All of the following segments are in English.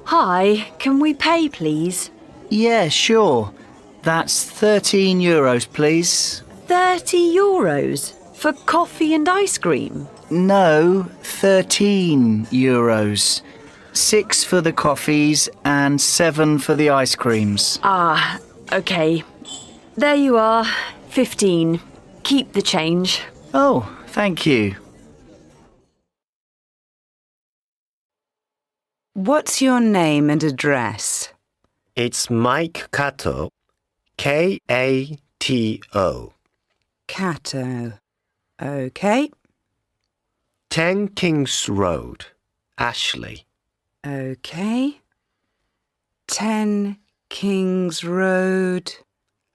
Hi, can we pay, please? Yeah, sure. That's €13, please. €30? For coffee and ice cream? No, €13. 6 for the coffees and 7 for the ice creams. Ah, okay. There you are. 15. Keep the change. Oh, thank you. What's your name and address? It's Mike Kato, Kato. Cato. OK. 10 Kings Road, Ashley. OK. 10 Kings Road.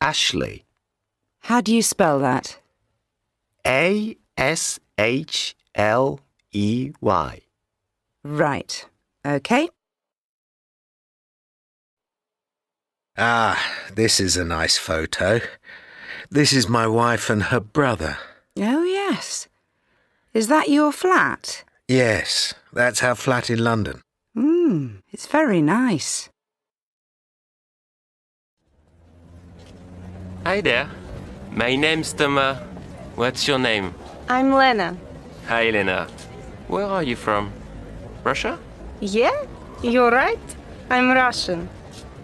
Ashley. How do you spell that? Ashley. Right. OK. Ah, this is a nice photo. This is my wife and her brother. Oh, yes. Is that your flat? Yes, that's our flat in London. It's very nice. Hi there. My name's Thomas. What's your name? I'm Lena. Hi, Lena. Where are you from? Russia? Yeah, you're right. I'm Russian.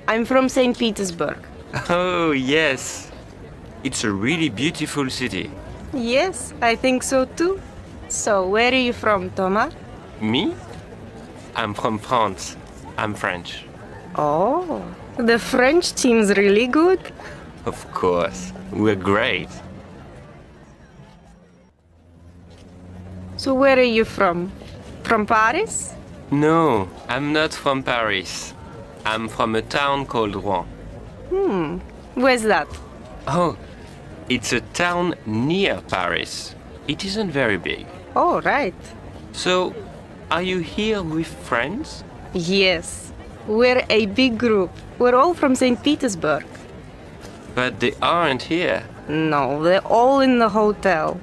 I'm from St. Petersburg. Oh, yes. It's a really beautiful city. Yes, I think so too. So, where are you from, Thomas? Me? I'm from France. I'm French. Oh, the French seems really good. Of course. We're great. So, where are you from? From Paris? No, I'm not from Paris. I'm from a town called Rouen. Where's that? Oh, it's a town near Paris. It isn't very big. Oh, right. So, are you here with friends? Yes, we're a big group. We're all from St. Petersburg. But they aren't here. No, they're all in the hotel.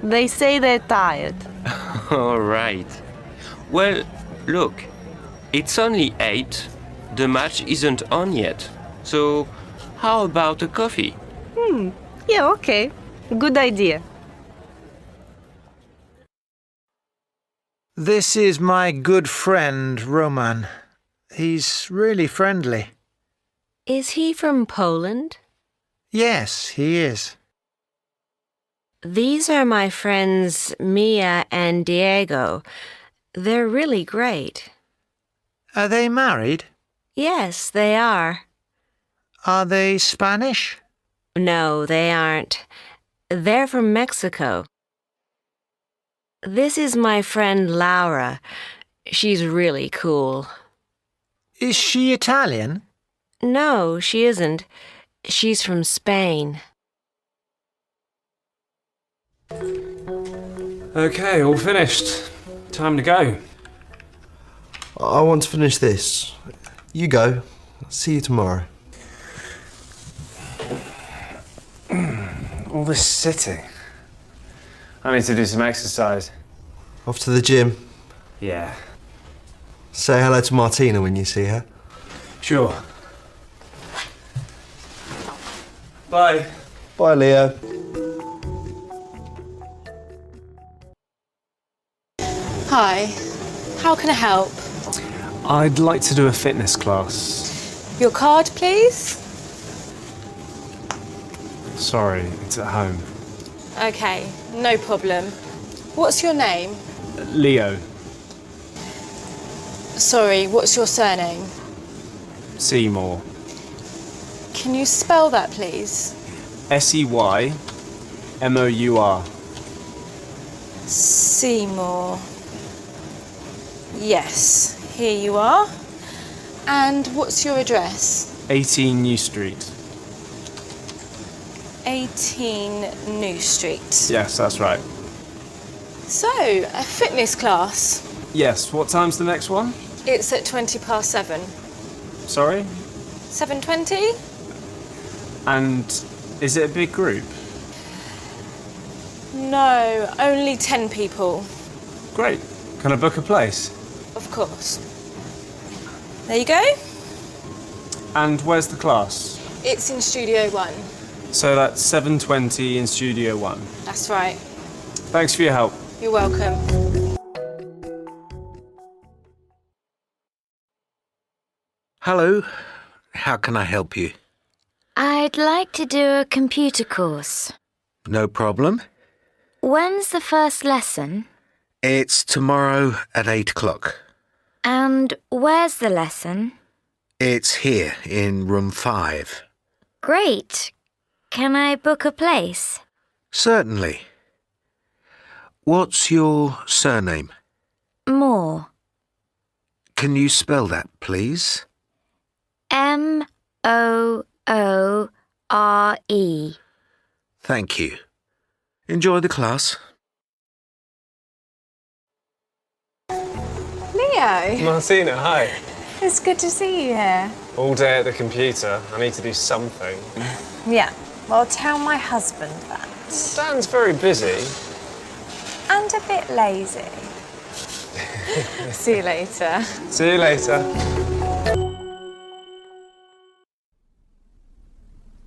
They say they're tired. All right. Well, look, it's only 8. The match isn't on yet. So, how about a coffee? Yeah, okay. Good idea. This is my good friend, Roman. He's really friendly. Is he from Poland? Yes, he is. These are my friends Mia and Diego. They're really great. Are they married? Yes, they are. Are they Spanish? No, they aren't. They're from Mexico. This is my friend Laura. She's really cool. Is she Italian? No, she isn't. She's from Spain. Okay, all finished. Time to go. I want to finish this. You go. See you tomorrow. All this sitting. I need to do some exercise. Off to the gym. Yeah. Say hello to Martina when you see her. Sure. Bye. Bye, Leo. Hi. How can I help? I'd like to do a fitness class. Your card, please? Sorry, it's at home. Okay, no problem. What's your name? Leo. Sorry, what's your surname? Seymour. Can you spell that, please? Seymour. Seymour. Yes, here you are. And what's your address? 18 New Street. 18 New Street. Yes, that's right. So, a fitness class. Yes, what time's the next one? It's at 7:20. Sorry? 7:20? And is it a big group? No, only 10 people. Great. Can I book a place? Of course. There you go. And where's the class? It's in Studio 1. So that's 7:20 in Studio 1. That's right. Thanks for your help. You're welcome. Hello. How can I help you? I'd like to do a computer course. No problem. When's the first lesson? It's tomorrow at 8 o'clock. And where's the lesson? It's here in room 5. Great. Can I book a place? Certainly. What's your surname? More. Can you spell that, please? Moore. Thank you. Enjoy the class. Leo, Martina, hi. it's good to see you here. All day at the computer. I need to do something. Yeah, well, tell my husband that. Dan's very busy. And a bit lazy. See you later. See you later.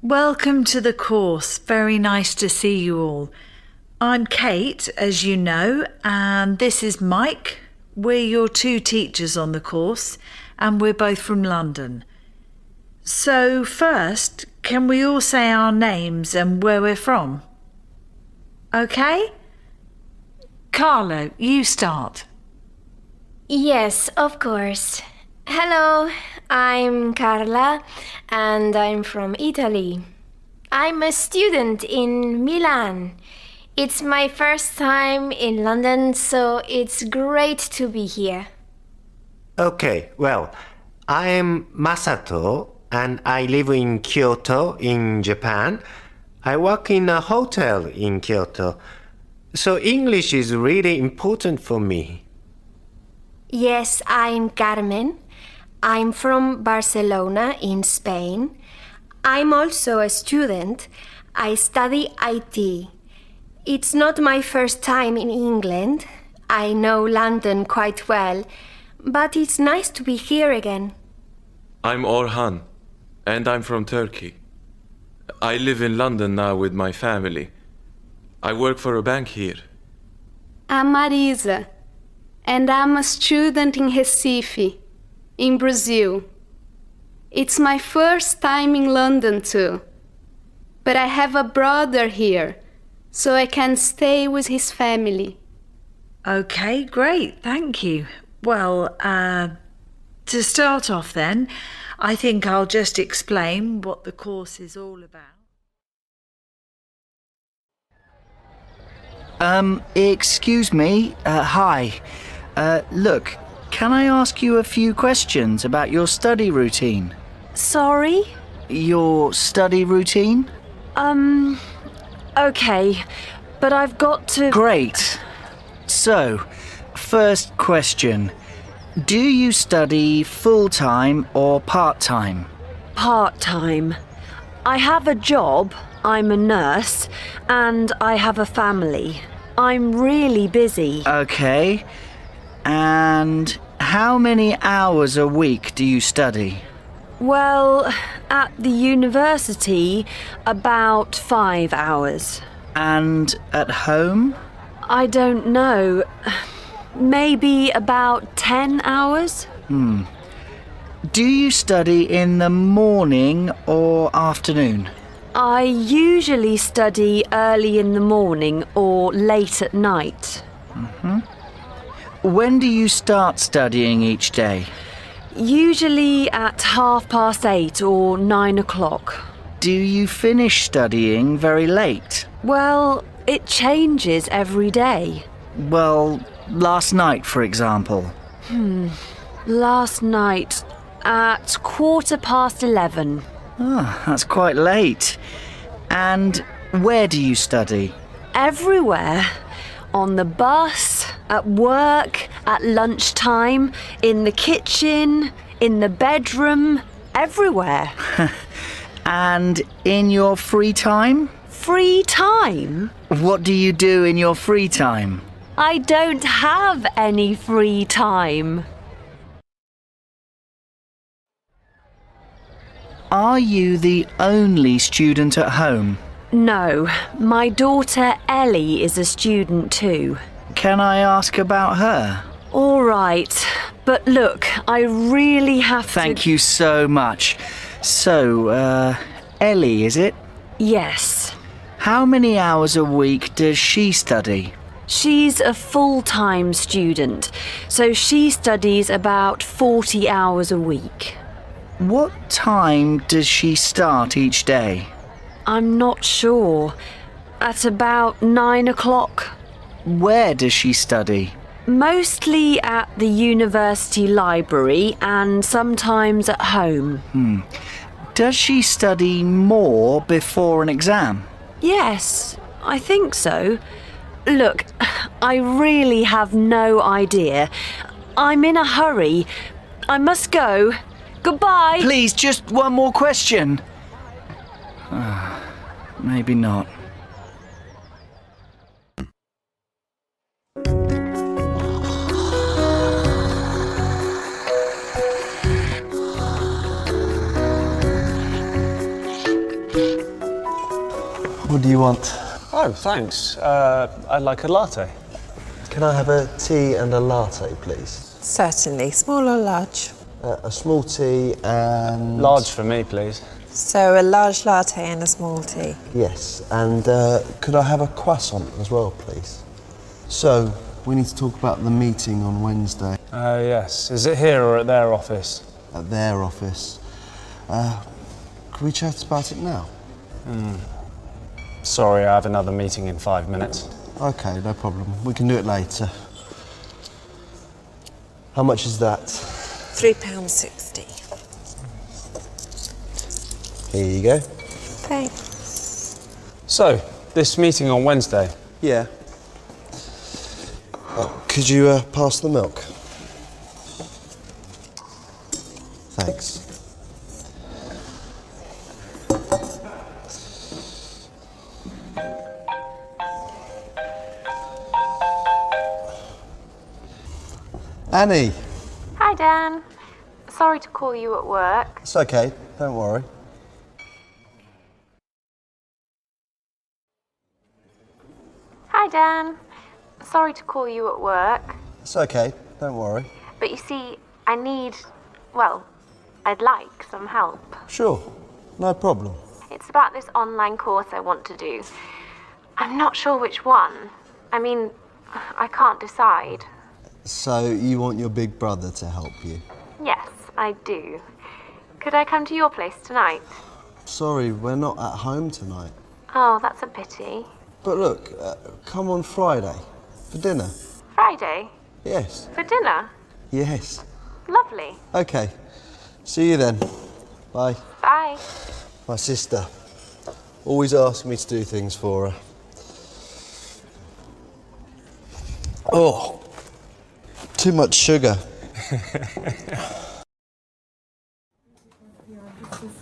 Welcome to the course. Very nice to see you all. I'm Kate, as you know, and this is Mike. We're your 2 teachers on the course, and we're both from London. So first, can we all say our names and where we're from? Okay? Carlo, you start. Yes, of course. Hello, I'm Carla and I'm from Italy. I'm a student in Milan. It's my first time in London, so it's great to be here. Okay, well, I'm Masato and I live in Kyoto in Japan. I work in a hotel in Kyoto, so English is really important for me. Yes, I'm Carmen. I'm from Barcelona in Spain. I'm also a student. I study IT. It's not my first time in England. I know London quite well, but it's nice to be here again. I'm Orhan, and I'm from Turkey. I live in London now with my family. I work for a bank here. I'm Marisa, and I'm a student in Recife, in Brazil. It's my first time in London too, but I have a brother here, so I can stay with his family. Okay, great, thank you. Well, to start off then, I think I'll just explain what the course is all about. Excuse me. Hi. Look, can I ask you a few questions about your study routine? Sorry? Your study routine? Okay, but I've got to... Great. So, first question. Do you study full-time or part-time? Part-time. I have a job, I'm a nurse, and I have a family. I'm really busy. Okay. And how many hours a week do you study? Well, at the university, about 5 hours. And at home? I don't know. Maybe about 10 hours? Do you study in the morning or afternoon? I usually study early in the morning or late at night. When do you start studying each day? Usually at 8:30 or 9 o'clock. Do you finish studying very late? Well, it changes every day. Well, last night, for example. Last night at 11:15. That's quite late. And where do you study? Everywhere. On the bus, at work, at lunchtime, in the kitchen, in the bedroom, everywhere. And in your free time? Free time? What do you do in your free time? I don't have any free time. are you the only student at home? No, my daughter Ellie is a student too. Can I ask about her? All right, but look, I really have to... Thank you so much. So, Ellie, is it? Yes. How many hours a week does she study? She's a full-time student, so she studies about 40 hours a week. What time does she start each day? I'm not sure. At about 9 o'clock. Where does she study? Mostly at the university library and sometimes at home. Does she study more before an exam? Yes, I think so. Look, I really have no idea. I'm in a hurry. I must go. Goodbye. Please, just one more question. Maybe not. What do you want? Oh, thanks. I'd like a latte. Can I have a tea and a latte, please? Certainly. Small or large? A small tea and... Large for me, please. So a large latte and a small tea. Yes, and could I have a croissant as well, please? So, we need to talk about the meeting on Wednesday. Yes. Is it here or at their office? At their office. Could we chat about it now? Sorry, I have another meeting in 5 minutes. Okay, no problem. We can do it later. How much is that? £3.60. Here you go. Thanks. So, this meeting on Wednesday? Yeah. Could you pass the milk? Thanks. Annie. Hi, Dan. Sorry to call you at work. It's okay, don't worry. Hi, Dan. Sorry to call you at work. It's okay, don't worry. But you see, I'd like some help. Sure, no problem. It's about this online course I want to do. I'm not sure which one. I mean, I can't decide. So you want your big brother to help you? Yes, I do. Could I come to your place tonight? Sorry, we're not at home tonight. Oh, that's a pity. But look, come on Friday, for dinner. Friday? Yes. For dinner? Yes. Lovely. Okay, see you then. Bye. Bye. My sister. Always asks me to do things for her. Oh, too much sugar.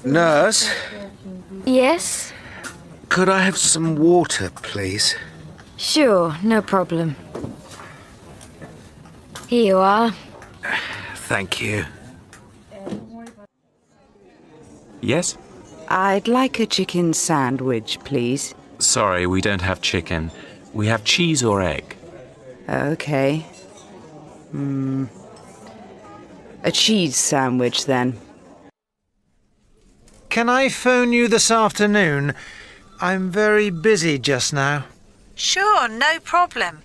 Nurse, Yes? could I have some water, please? Sure, no problem. Here you are. Thank you. Yes? I'd like a chicken sandwich, please. Sorry, we don't have chicken. We have cheese or egg. Okay. A cheese sandwich, then. Can I phone you this afternoon? I'm very busy just now. Sure, no problem.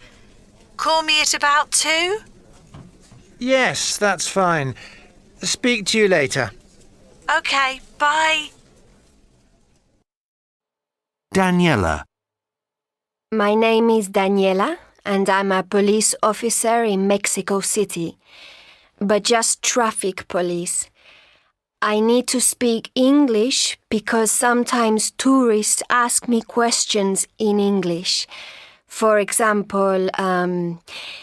Call me at about 2? Yes, that's fine. Speak to you later. OK, bye. Daniela. My name is Daniela, and I'm a police officer in Mexico City, but just traffic police. I need to speak English because sometimes tourists ask me questions in English. For example,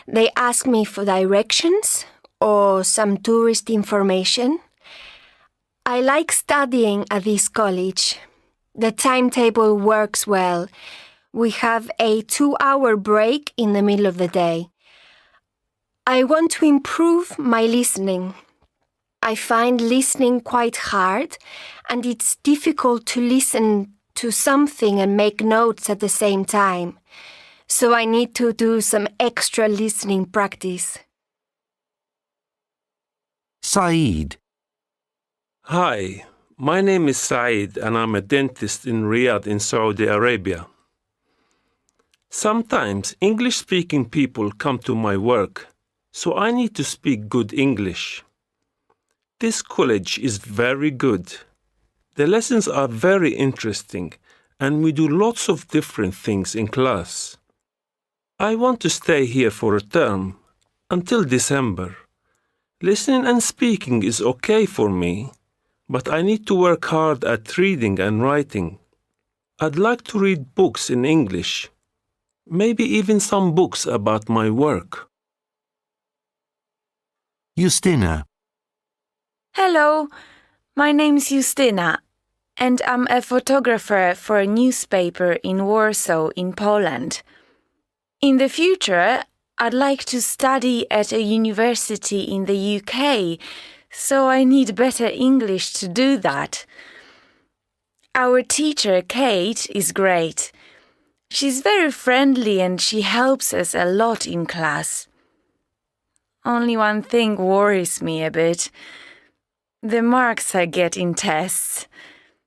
they ask me for directions or some tourist information. I like studying at this college. The timetable works well. We have a 2-hour break in the middle of the day. I want to improve my listening. I find listening quite hard, and it's difficult to listen to something and make notes at the same time. So I need to do some extra listening practice. Saeed. Hi, my name is Saeed and I'm a dentist in Riyadh in Saudi Arabia. Sometimes English-speaking people come to my work, so I need to speak good English. This college is very good. The lessons are very interesting and we do lots of different things in class. I want to stay here for a term, until December. Listening and speaking is okay for me, but I need to work hard at reading and writing. I'd like to read books in English, maybe even some books about my work. Justina. Hello, my name's Justina, and I'm a photographer for a newspaper in Warsaw, in Poland. In the future, I'd like to study at a university in the UK, so I need better English to do that. Our teacher, Kate, is great. She's very friendly and she helps us a lot in class. Only one thing worries me a bit. The marks I get in tests.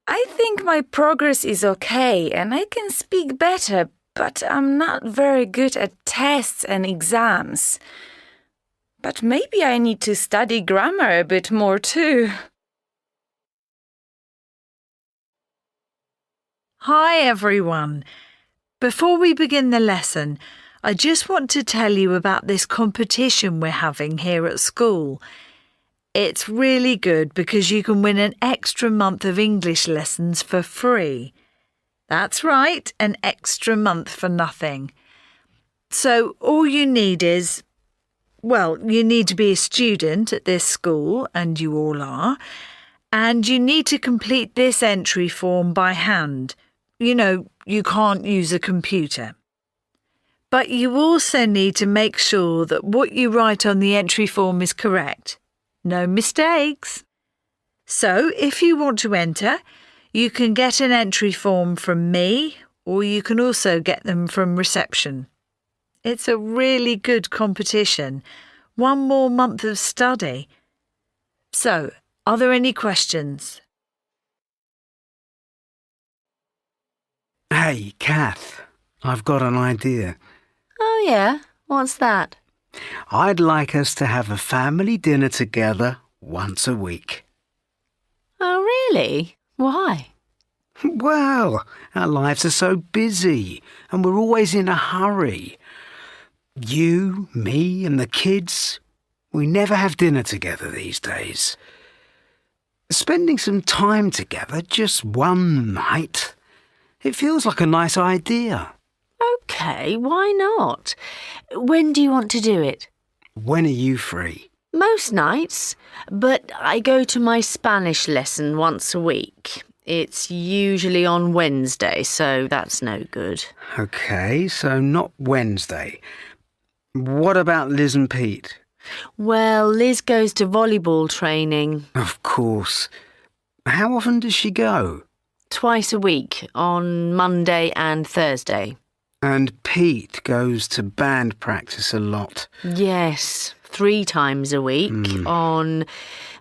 I think my progress is okay and I can speak better, but I'm not very good at tests and exams. But maybe I need to study grammar a bit more too. Hi everyone. Before we begin the lesson, I just want to tell you about this competition we're having here at school. It's really good because you can win an extra month of English lessons for free. That's right, an extra month for nothing. So all you need is, well, you need to be a student at this school, and you all are, and you need to complete this entry form by hand. You know, you can't use a computer. But you also need to make sure that what you write on the entry form is correct. No mistakes. So, if you want to enter, you can get an entry form from me, or you can also get them from reception. It's a really good competition. One more month of study. So, are there any questions? Hey, Kath, I've got an idea. Oh, yeah? What's that? I'd like us to have a family dinner together once a week. Oh, really? Why? Well, our lives are so busy and we're always in a hurry. You, me and the kids, we never have dinner together these days. Spending some time together, just one night, it feels like a nice idea. OK, why not? When do you want to do it? When are you free? Most nights, but I go to my Spanish lesson once a week. It's usually on Wednesday, so that's no good. OK, so not Wednesday. What about Liz and Pete? Well, Liz goes to volleyball training. Of course. How often does she go? Twice a week, on Monday and Thursday. And Pete goes to band practice a lot. Yes, 3 times a week, on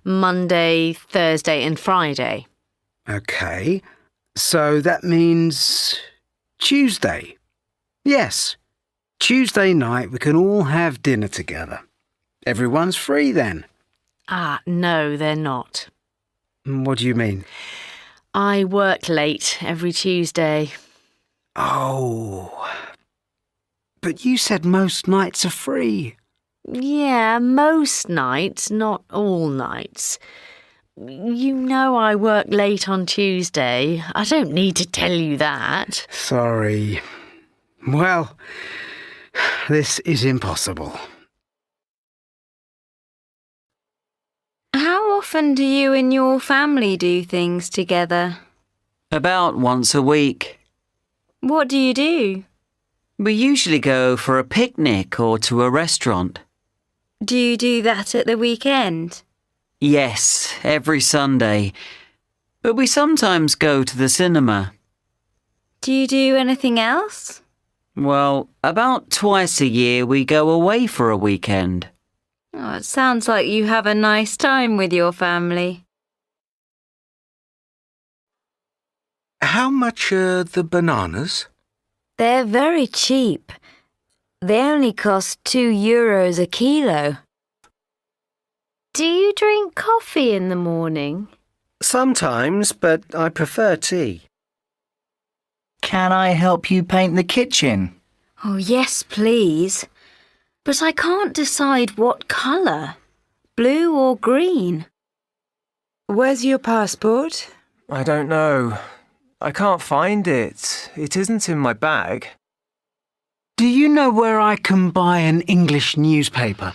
Monday, Thursday and Friday. OK, so that means Tuesday. Yes, Tuesday night we can all have dinner together. Everyone's free then. Ah, no, they're not. What do you mean? I work late every Tuesday. Oh, but you said most nights are free. Yeah, most nights, not all nights. You know I work late on Tuesday. I don't need to tell you that. Sorry. Well, this is impossible. How often do you and your family do things together? About once a week. What do you do? We usually go for a picnic or to a restaurant. Do you do that at the weekend? Yes, every Sunday. But we sometimes go to the cinema. Do you do anything else? Well, about twice a year we go away for a weekend. Oh, it sounds like you have a nice time with your family. How much are the bananas? They're very cheap. They only cost €2 a kilo. Do you drink coffee in the morning? Sometimes, but I prefer tea. Can I help you paint the kitchen? Oh, yes, please. But I can't decide what colour. Blue or green? Where's your passport? I don't know. I can't find it. It isn't in my bag. Do you know where I can buy an English newspaper?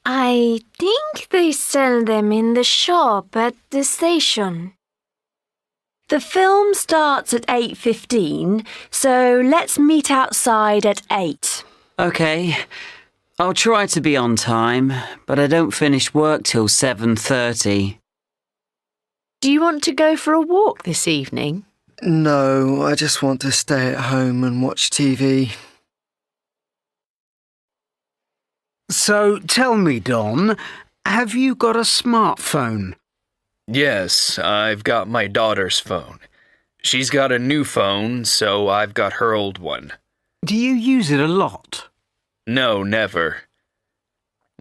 I think they sell them in the shop at the station. The film starts at 8:15, so let's meet outside at 8. OK. I'll try to be on time, but I don't finish work till 7:30. Do you want to go for a walk this evening? No, I just want to stay at home and watch TV. So tell me, Don, have you got a smartphone? Yes, I've got my daughter's phone. She's got a new phone, so I've got her old one. Do you use it a lot? No, never.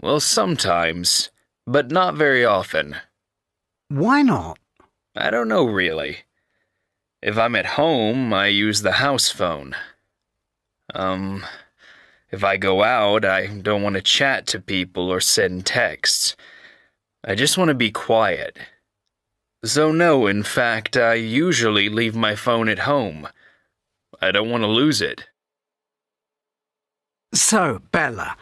Well, sometimes, but not very often. Why not? I don't know, really. If I'm at home, I use the house phone. If I go out, I don't want to chat to people or send texts. I just want to be quiet. So no, in fact, I usually leave my phone at home. I don't want to lose it. So, Bella,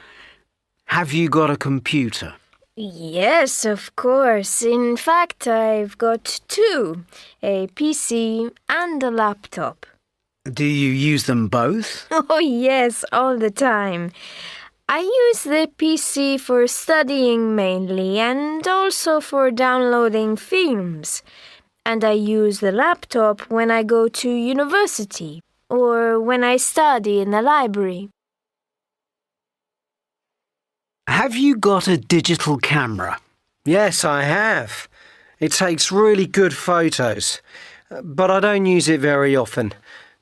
have you got a computer? Yes, of course. In fact, I've got two, a PC and a laptop. Do you use them both? Oh, yes, all the time. I use the PC for studying mainly and also for downloading films. And I use the laptop when I go to university or when I study in the library. Have you got a digital camera? Yes, I have. It takes really good photos, but I don't use it very often,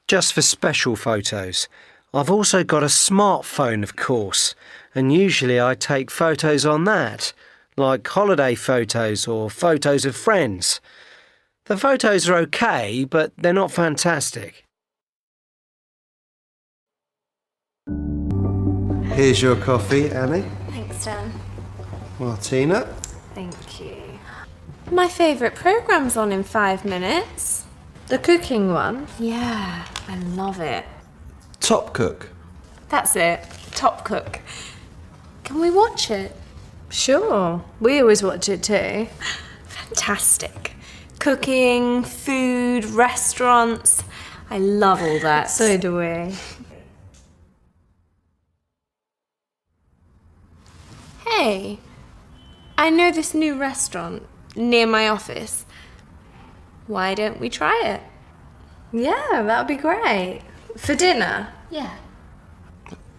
just for special photos. I've also got a smartphone, of course, and usually I take photos on that, like holiday photos or photos of friends. The photos are okay, but they're not fantastic. Here's your coffee, Annie. Thanks, Dan. Martina. Thank you. My favourite programme's on in 5 minutes. The cooking one. Yeah, I love it. Top Cook. That's it. Top Cook. Can we watch it? Sure. We always watch it too. Fantastic. Cooking, food, restaurants. I love all that. So do we. Hey, I know this new restaurant near my office. Why don't we try it? Yeah, that would be great. For dinner? Yeah.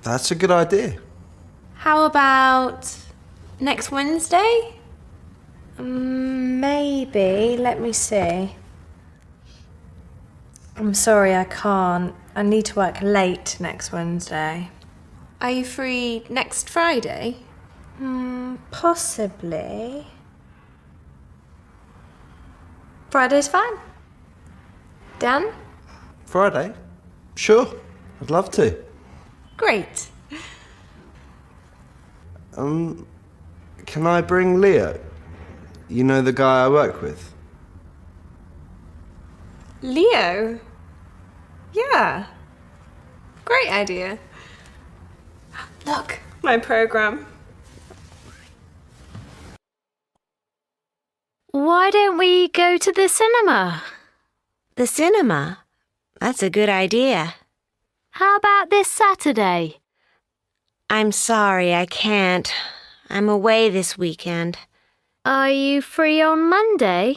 That's a good idea. How about next Wednesday? Maybe. Let me see. I'm sorry, I can't. I need to work late next Wednesday. Are you free next Friday? Possibly. Friday's fine. Dan? Friday? Sure, I'd love to. Great. Can I bring Leo? You know the guy I work with? Leo? Yeah. Great idea. Look, my program. Why don't we go to the cinema? The cinema? That's a good idea. How about this Saturday? I'm sorry, I can't. I'm away this weekend. Are you free on Monday?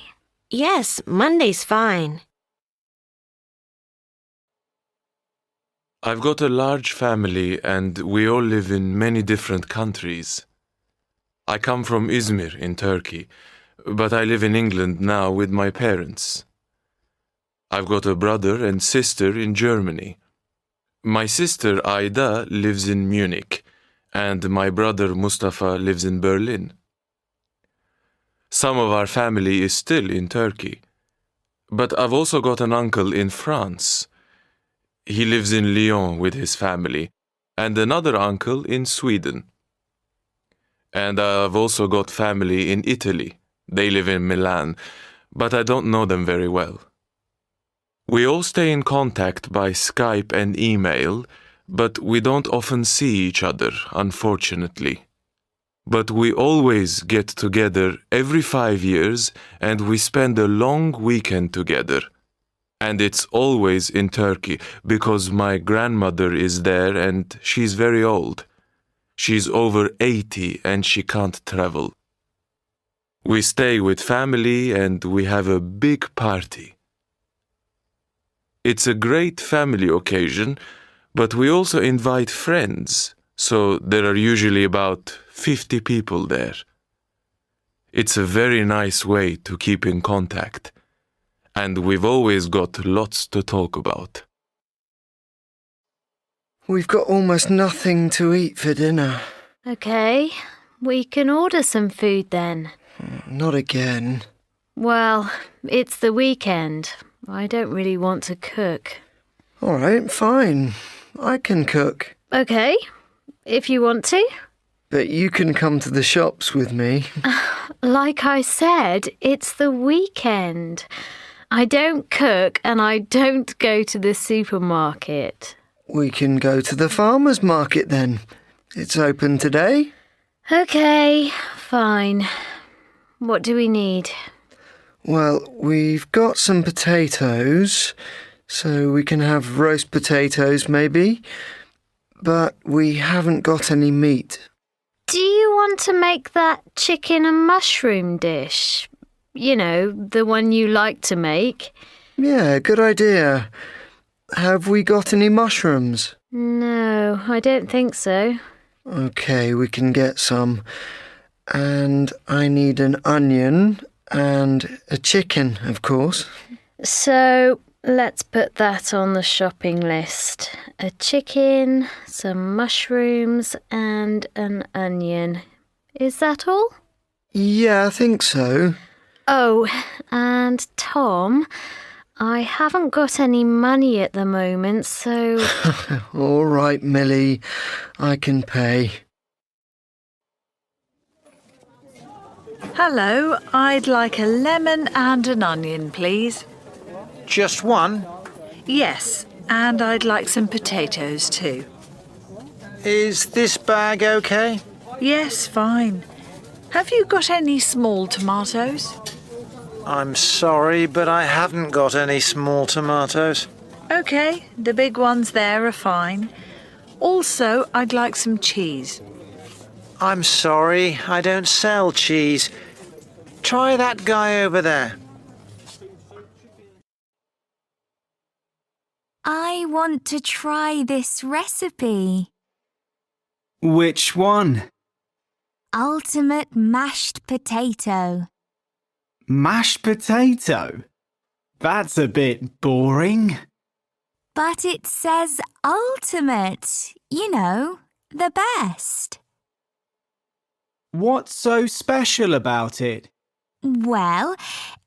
Yes, Monday's fine. I've got a large family and we all live in many different countries. I come from Izmir in Turkey, but I live in England now with my parents. I've got a brother and sister in Germany. My sister Aida lives in Munich, and my brother Mustafa lives in Berlin. Some of our family is still in Turkey, but I've also got an uncle in France. He lives in Lyon with his family, and another uncle in Sweden. And I've also got family in Italy. They live in Milan, but I don't know them very well. We all stay in contact by Skype and email, but we don't often see each other, unfortunately. But we always get together every 5 years and we spend a long weekend together. And it's always in Turkey because my grandmother is there and she's very old. She's over 80 and she can't travel. We stay with family and we have a big party. It's a great family occasion, but we also invite friends, so there are usually about 50 people there. It's a very nice way to keep in contact, and we've always got lots to talk about. We've got almost nothing to eat for dinner. Okay, we can order some food then. Not again. Well, it's the weekend. I don't really want to cook. All right, fine. I can cook. Okay, if you want to. But you can come to the shops with me. Like I said, it's the weekend. I don't cook and I don't go to the supermarket. We can go to the farmer's market then. It's open today. Okay, fine. What do we need? Well, we've got some potatoes, so we can have roast potatoes maybe. But we haven't got any meat. Do you want to make that chicken and mushroom dish? You know, the one you like to make. Yeah, good idea. Have we got any mushrooms? No, I don't think so. OK, we can get some. And I need an onion and a chicken, of course. So, let's put that on the shopping list. A chicken, some mushrooms and an onion. Is that all? Yeah, I think so. Oh, and Tom, I haven't got any money at the moment, so... All right, Millie, I can pay. Hello, I'd like a lemon and an onion, please. Just one? Yes, and I'd like some potatoes too. Is this bag okay? Yes, fine. Have you got any small tomatoes? I'm sorry, but I haven't got any small tomatoes. OK, the big ones there are fine. Also, I'd like some cheese. I'm sorry, I don't sell cheese. Try that guy over there. I want to try this recipe. Which one? Ultimate mashed potato. Mashed potato? That's a bit boring. But it says ultimate. You know, the best. What's so special about it? Well,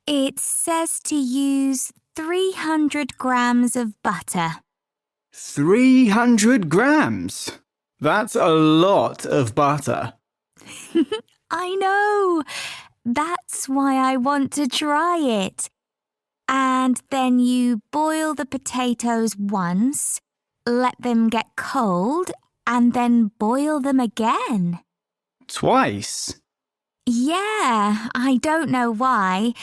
it says to use 300 grams of butter. 300 grams? That's a lot of butter. I know. That's why I want to try it. And then you boil the potatoes once, let them get cold, and then boil them again. Twice? Yeah, I don't know why,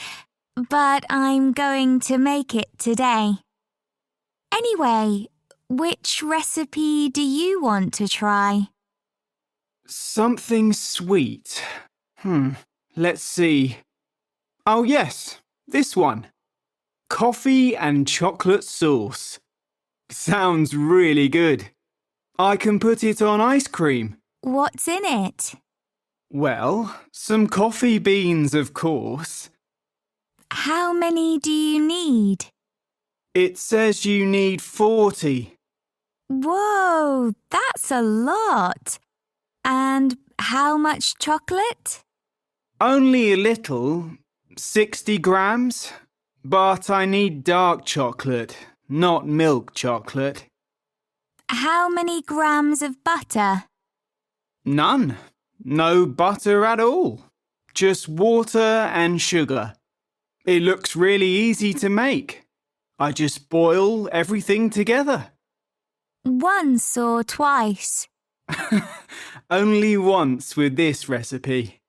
but I'm going to make it today. Anyway, which recipe do you want to try? Something sweet. let's see. Oh yes, this one. Coffee and chocolate sauce. Sounds really good. I can put it on ice cream. What's in it? Well, some coffee beans, of course. How many do you need? It says you need 40. Whoa, that's a lot. And how much chocolate? Only a little, 60 grams. But I need dark chocolate, not milk chocolate. How many grams of butter? None. No butter at all. Just water and sugar. It looks really easy to make. I just boil everything together. Once or twice? Only once with this recipe.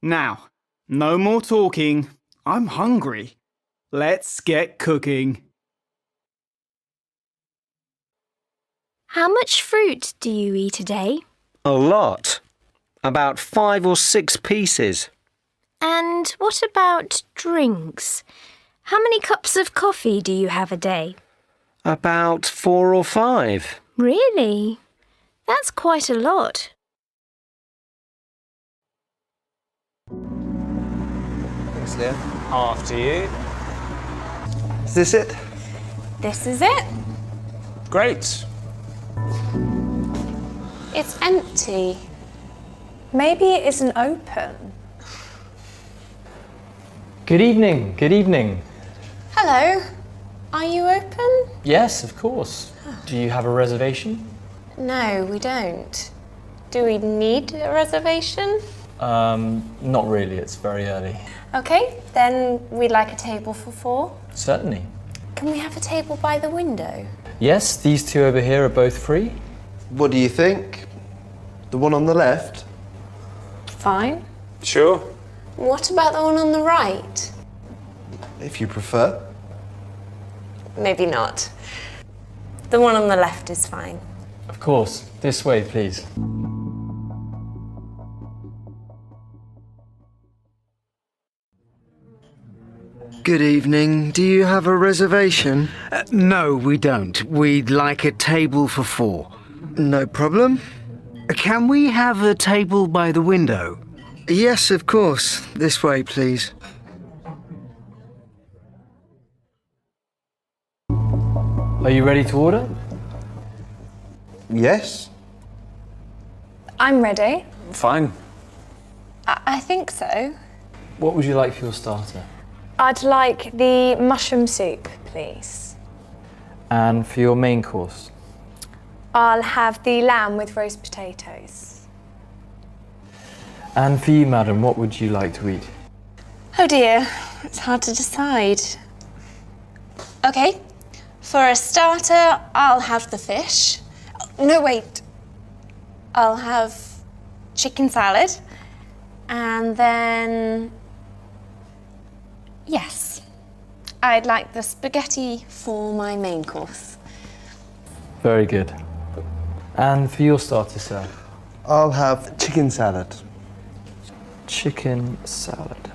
Now, no more talking. I'm hungry. Let's get cooking. How much fruit do you eat a day? A lot. About 5 or 6 pieces. And what about drinks? How many cups of coffee do you have a day? About 4 or 5. Really? That's quite a lot. Thanks, Leah. After you. Is this it? This is it. Great. It's empty. Maybe it isn't open. Good evening, good evening. Hello. Are you open? Yes, of course. Do you have a reservation? No, we don't. Do we need a reservation? Not really, it's very early. Okay, then we'd like a table for 4. Certainly. Can we have a table by the window? Yes, these two over here are both free. What do you think? The one on the left? Fine. Sure. What about the one on the right? If you prefer. Maybe not. The one on the left is fine. Of course. This way, please. Good evening. Do you have a reservation? No, we don't. We'd like a table for 4. No problem. Can we have a table by the window? Yes, of course. This way, please. Are you ready to order? Yes. I'm ready. Fine. I think so. What would you like for your starter? I'd like the mushroom soup, please. And for your main course? I'll have the lamb with roast potatoes. And for you, madam, what would you like to eat? Oh dear, it's hard to decide. Okay, for a starter, I'll have the fish. No, wait. I'll have chicken salad. And then, yes, I'd like the spaghetti for my main course. Very good. And for your starter, sir? I'll have chicken salad. Chicken salad.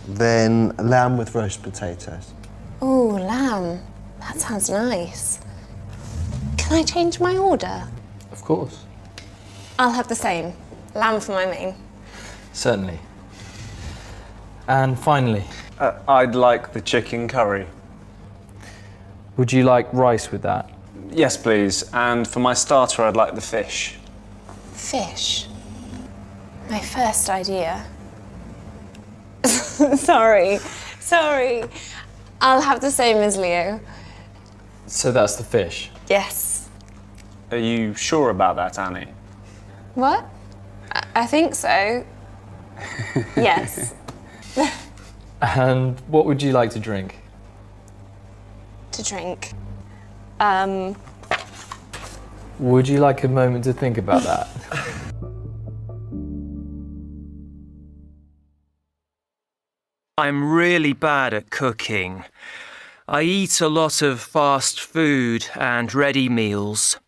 Then lamb with roast potatoes. Ooh, lamb. That sounds nice. Can I change my order? Of course. I'll have the same. Lamb for my main. Certainly. And finally? I'd like the chicken curry. Would you like rice with that? Yes, please. And for my starter, I'd like the fish. Fish. My first idea. Sorry. I'll have the same as Leo. So that's the fish? Yes. Are you sure about that, Annie? What? I think so. Yes. And what would you like to drink? To drink. Would you like a moment to think about that? I'm really bad at cooking. I eat a lot of fast food and ready meals.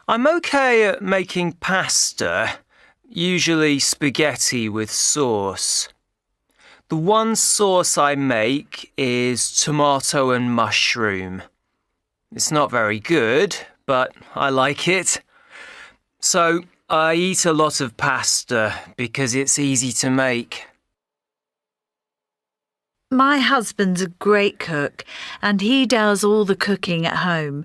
I'm okay at making pasta, Usually spaghetti with sauce. The one sauce I make is tomato and mushroom. It's not very good, but I like it. So I eat a lot of pasta because it's easy to make. My husband's a great cook and he does all the cooking at home.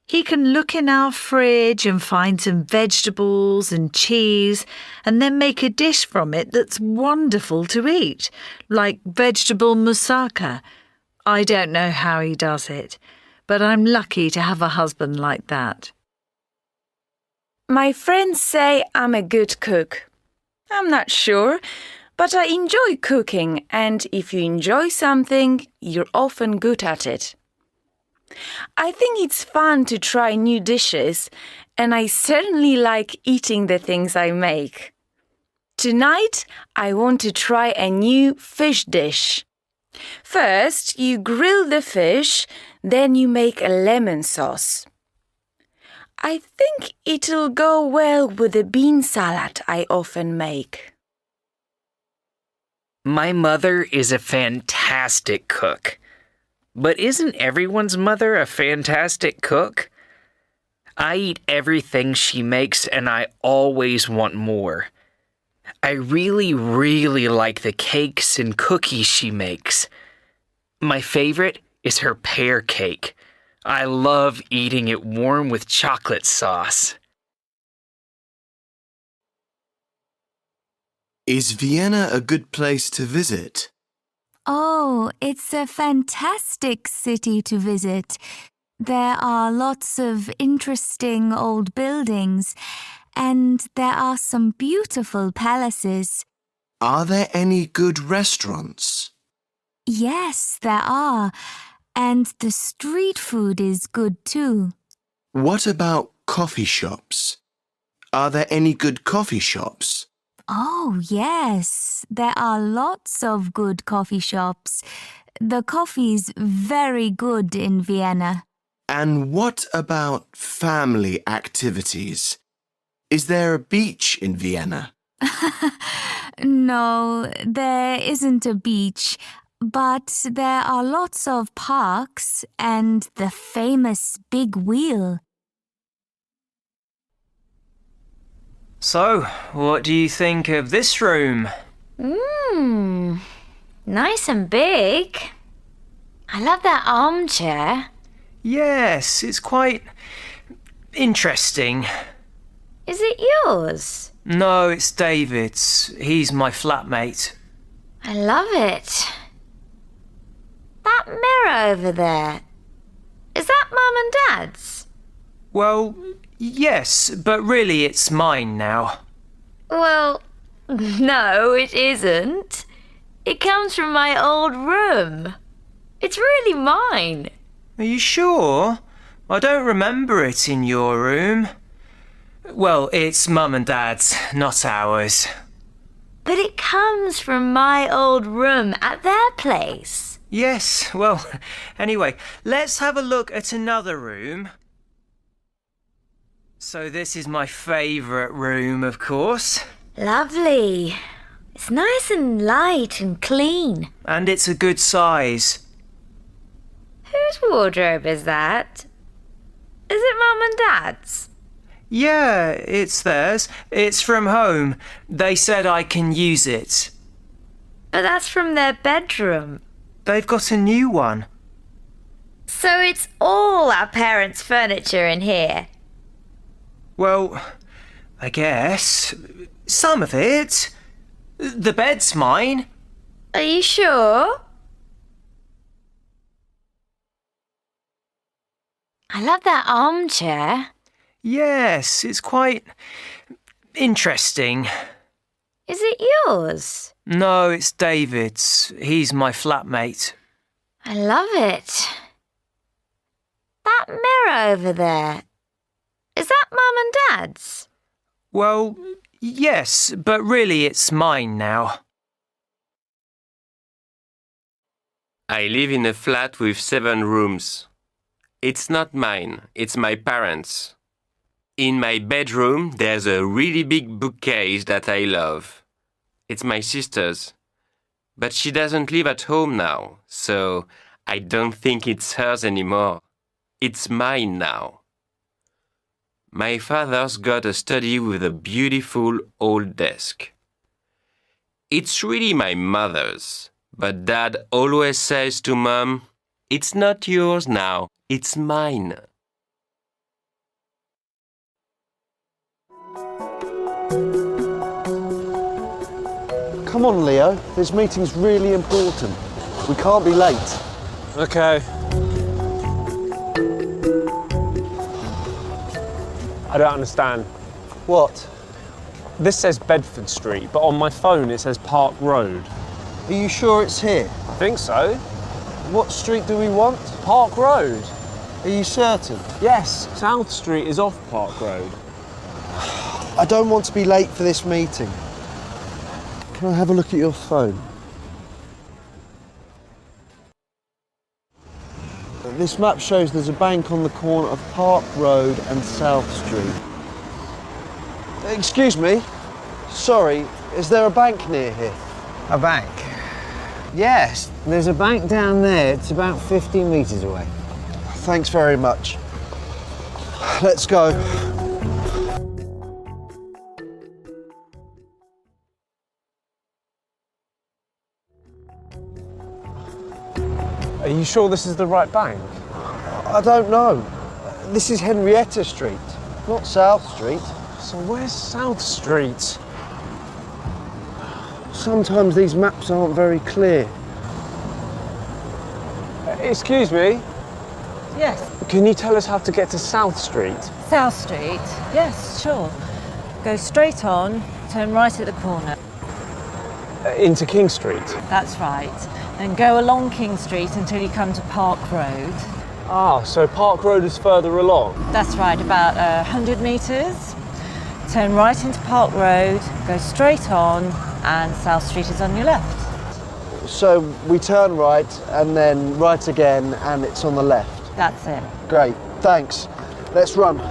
He can look in our fridge and find some vegetables and cheese and then make a dish from it that's wonderful to eat, like vegetable moussaka. I don't know how he does it, but I'm lucky to have a husband like that. My friends say I'm a good cook. I'm not sure, but I enjoy cooking, and if you enjoy something, you're often good at it. I think it's fun to try new dishes, and I certainly like eating the things I make. Tonight, I want to try a new fish dish. First, you grill the fish, then you make a lemon sauce. I think it'll go well with the bean salad I often make. My mother is a fantastic cook. But isn't everyone's mother a fantastic cook? I eat everything she makes and I always want more. I really, really like the cakes and cookies she makes. My favorite is her pear cake. I love eating it warm with chocolate sauce. Is Vienna a good place to visit? Oh, it's a fantastic city to visit. There are lots of interesting old buildings, and there are some beautiful palaces. Are there any good restaurants? Yes, there are, and the street food is good too. What about coffee shops? Are there any good coffee shops? Oh, yes, there are lots of good coffee shops. The coffee's very good in Vienna. And what about family activities? Is there a beach in Vienna? No, there isn't a beach, but there are lots of parks and the famous big wheel. So, what do you think of this room? Nice and big. I love that armchair. Yes, it's quite interesting. Is it yours? No, it's David's. He's my flatmate. I love it. That mirror over there, is that Mum and Dad's? Well, yes, but really it's mine now. Well, no, it isn't. It comes from my old room. It's really mine. Are you sure? I don't remember it in your room. Well, it's Mum and Dad's, not ours. But it comes from my old room at their place. Yes, well, anyway, let's have a look at another room. So this is my favourite room, of course. Lovely. It's nice and light and clean. And it's a good size. Whose wardrobe is that? Is it Mum and Dad's? Yeah, it's theirs. It's from home. They said I can use it. But that's from their bedroom. They've got a new one. So it's all our parents' furniture in here? Well, I guess. Some of it. The bed's mine. Are you sure? I love that armchair. Yes, it's quite interesting. Is it yours? No, it's David's. He's my flatmate. I love it. That mirror over there, is that Mum and Dad's? Well, yes, but really it's mine now. I live in a flat with 7 rooms. It's not mine, it's my parents'. In my bedroom, there's a really big bookcase that I love. It's my sister's. But she doesn't live at home now, so I don't think it's hers anymore. It's mine now. My father's got a study with a beautiful old desk. It's really my mother's, but Dad always says to Mum, "It's not yours now, it's mine." Come on, Leo. This meeting's really important. We can't be late. Okay. I don't understand. What? This says Bedford Street, but on my phone it says Park Road. Are you sure it's here? I think so. What street do we want? Park Road. Are you certain? Yes, South Street is off Park Road. I don't want to be late for this meeting. Can I have a look at your phone? This map shows there's a bank on the corner of Park Road and South Street. Excuse me? Sorry, is there a bank near here? A bank? Yes, there's a bank down there. It's about 15 metres away. Thanks very much. Let's go. Are you sure this is the right bank? I don't know. This is Henrietta Street, not South Street. So where's South Street? Sometimes these maps aren't very clear. Excuse me? Yes. Can you tell us how to get to South Street? South Street? Yes, sure. Go straight on, turn right at the corner. Into King Street? That's right. Then go along King Street until you come to Park Road. Ah, so Park Road is further along? That's right, about 100 metres. Turn right into Park Road, go straight on, and South Street is on your left. So we turn right and then right again and it's on the left? That's it. Great, thanks. Let's run.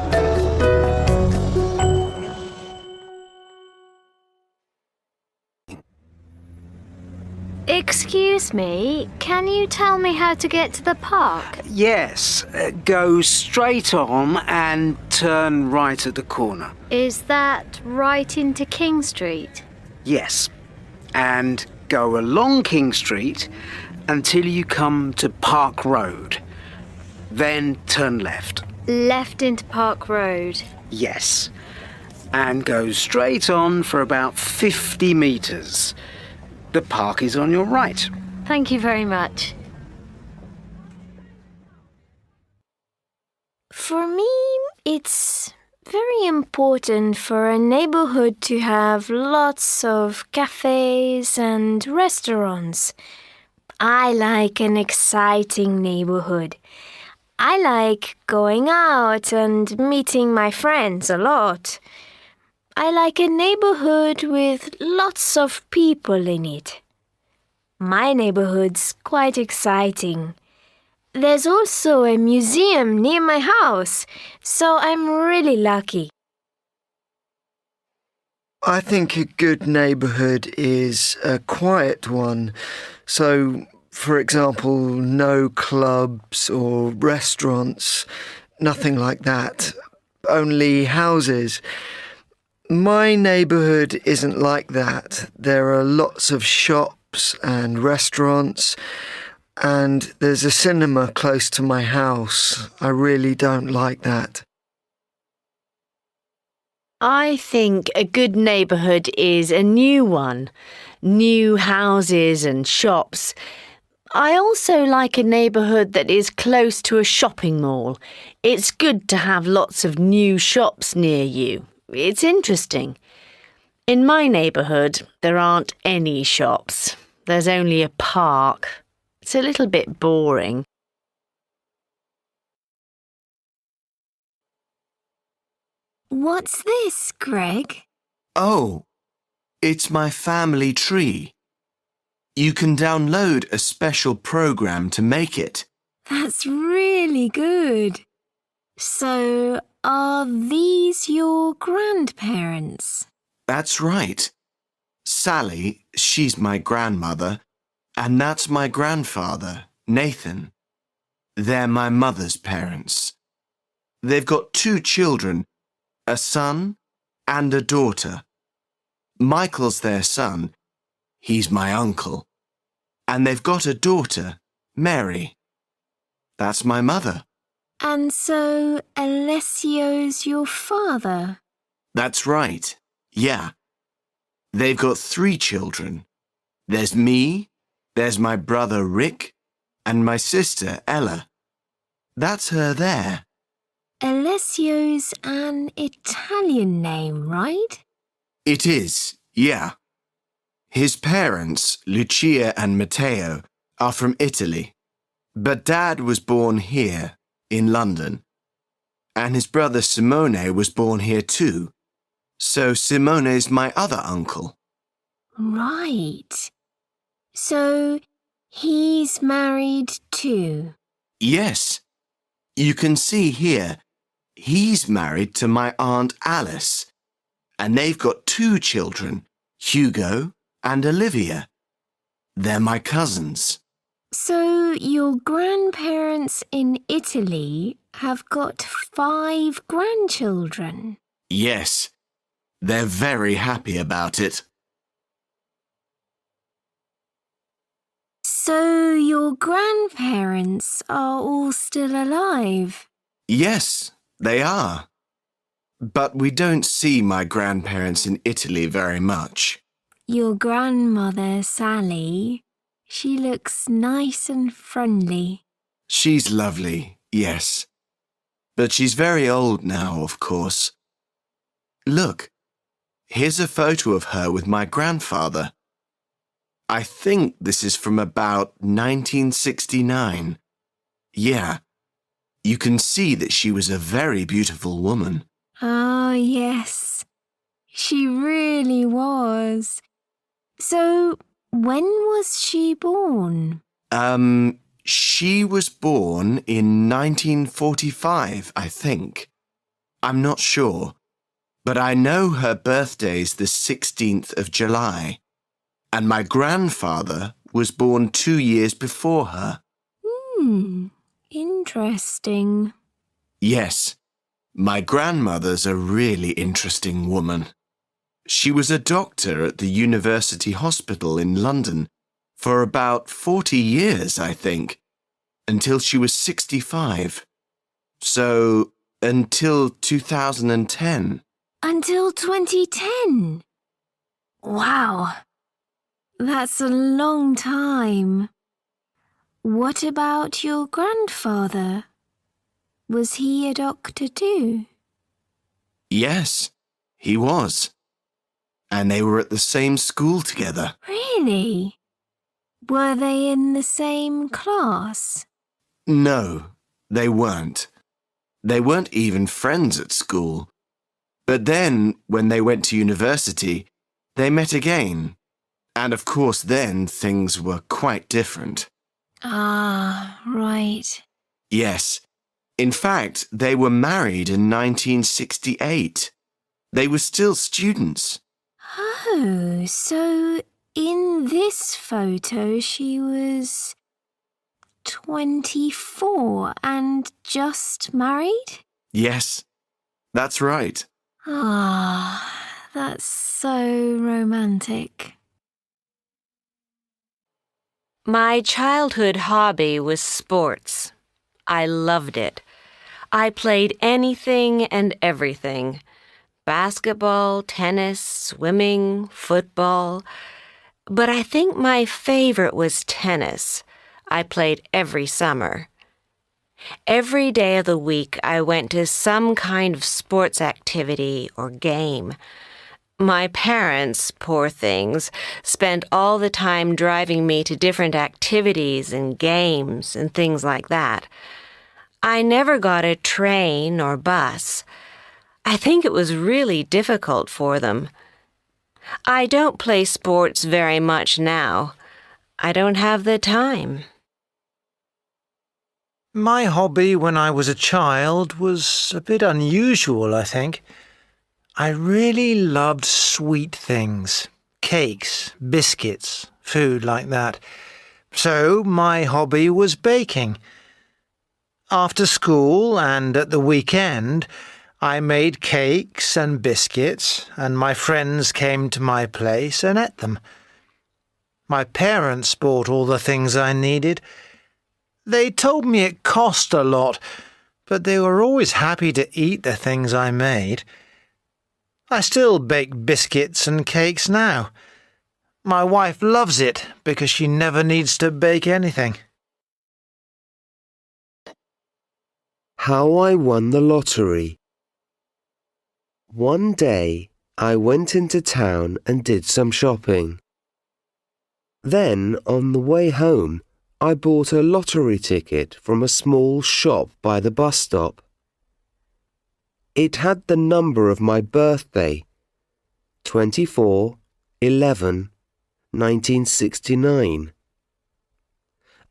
Excuse me, can you tell me how to get to the park? Yes, go straight on and turn right at the corner. Is that right into King Street? Yes, and go along King Street until you come to Park Road. Then turn left. Left into Park Road? Yes, and go straight on for about 50 metres. The park is on your right. Thank you very much. For me, it's very important for a neighborhood to have lots of cafes and restaurants. I like an exciting neighborhood. I like going out and meeting my friends a lot. I like a neighborhood with lots of people in it. My neighborhood's quite exciting. There's also a museum near my house, so I'm really lucky. I think a good neighbourhood is a quiet one. So, for example, no clubs or restaurants, nothing like that. Only houses. My neighbourhood isn't like that. There are lots of shops and restaurants, and there's a cinema close to my house. I really don't like that. I think a good neighbourhood is a new one. New houses and shops. I also like a neighbourhood that is close to a shopping mall. It's good to have lots of new shops near you. It's interesting. In my neighbourhood, there aren't any shops. There's only a park. It's a little bit boring. What's this, Greg? Oh, it's my family tree. You can download a special program to make it. That's really good. So, Are these your grandparents? That's right. Sally, she's my grandmother, and that's my grandfather, Nathan. They're my mother's parents. They've got 2 children, a son and a daughter. Michael's their son. He's my uncle. And they've got a daughter, Mary. That's my mother. And so Alessio's your father? That's right. Yeah. They've got 3 children. There's me, there's my brother Rick, and my sister Ella. That's her there. Alessio's an Italian name, right? It is, yeah. His parents, Lucia and Matteo, are from Italy, but Dad was born here, in London. And his brother Simone was born here too. So Simone's my other uncle. Right. So he's married too? Yes. You can see here, he's married to my Aunt Alice, and they've got 2 children, Hugo and Olivia. They're my cousins. So your grandparents in Italy have got 5 grandchildren? Yes. They're very happy about it. So your grandparents are all still alive? Yes, they are. But we don't see my grandparents in Italy very much. Your grandmother, Sally, she looks nice and friendly. She's lovely, yes. But she's very old now, of course. Look, here's a photo of her with my grandfather. I think this is from about 1969. Yeah, you can see that she was a very beautiful woman. Ah, yes. She really was. So, when was she born? She was born in 1945, I think. I'm not sure, but I know her birthday's the 16th of July, and my grandfather was born 2 years before her. Interesting. Yes, my grandmother's a really interesting woman. She was a doctor at the University Hospital in London for about 40 years, I think, until she was 65. So, until 2010. Until 2010? Wow. That's a long time. What about your grandfather? Was he a doctor too? Yes, he was. And they were at the same school together. Really? Were they in the same class? No, they weren't. They weren't even friends at school. But then, when they went to university, they met again. And of course then things were quite different. Ah, right. Yes. In fact, they were married in 1968. They were still students. Oh, so in this photo she was 24 and just married? Yes, that's right. Ah, that's so romantic. My childhood hobby was sports. I loved it. I played anything and everything. Basketball, tennis, swimming, football. But I think my favorite was tennis. I played every summer. Every day of the week I went to some kind of sports activity or game. My parents, poor things, spent all the time driving me to different activities and games and things like that. I never got a train or bus. I think it was really difficult for them. I don't play sports very much now. I don't have the time. My hobby when I was a child was a bit unusual, I think. I really loved sweet things, cakes, biscuits, food like that. So my hobby was baking. After school and at the weekend, I made cakes and biscuits, and my friends came to my place and ate them. My parents bought all the things I needed. They told me it cost a lot, but they were always happy to eat the things I made. I still bake biscuits and cakes now. My wife loves it because she never needs to bake anything. How I won the lottery. One day, I went into town and did some shopping. Then, on the way home, I bought a lottery ticket from a small shop by the bus stop. It had the number of my birthday, 24/11/1969.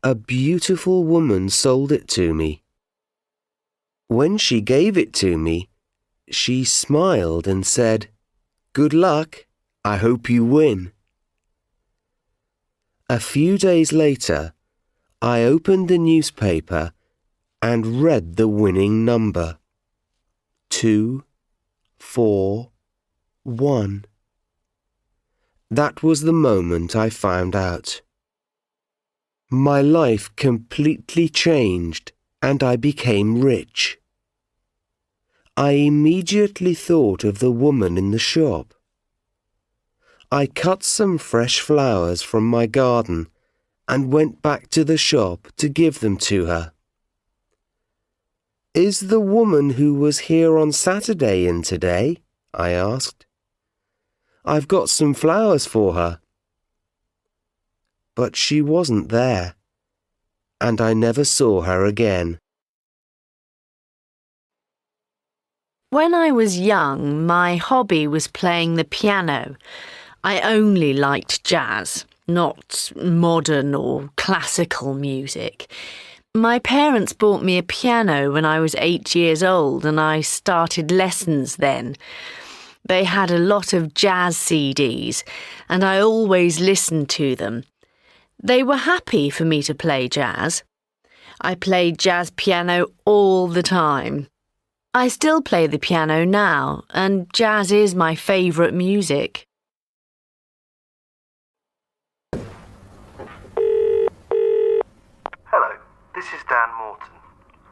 A beautiful woman sold it to me. When she gave it to me, she smiled and said, "Good luck, I hope you win." A few days later, I opened the newspaper and read the winning number. 241. That was the moment I found out. My life completely changed and I became rich. I immediately thought of the woman in the shop. I cut some fresh flowers from my garden and went back to the shop to give them to her. "Is the woman who was here on Saturday in today?" I asked. "I've got some flowers for her." But she wasn't there, and I never saw her again. When I was young, my hobby was playing the piano. I only liked jazz, not modern or classical music. My parents bought me a piano when I was 8 years old and I started lessons then. They had a lot of jazz CDs and I always listened to them. They were happy for me to play jazz. I played jazz piano all the time. I still play the piano now, and jazz is my favourite music. Hello, this is Dan Morton.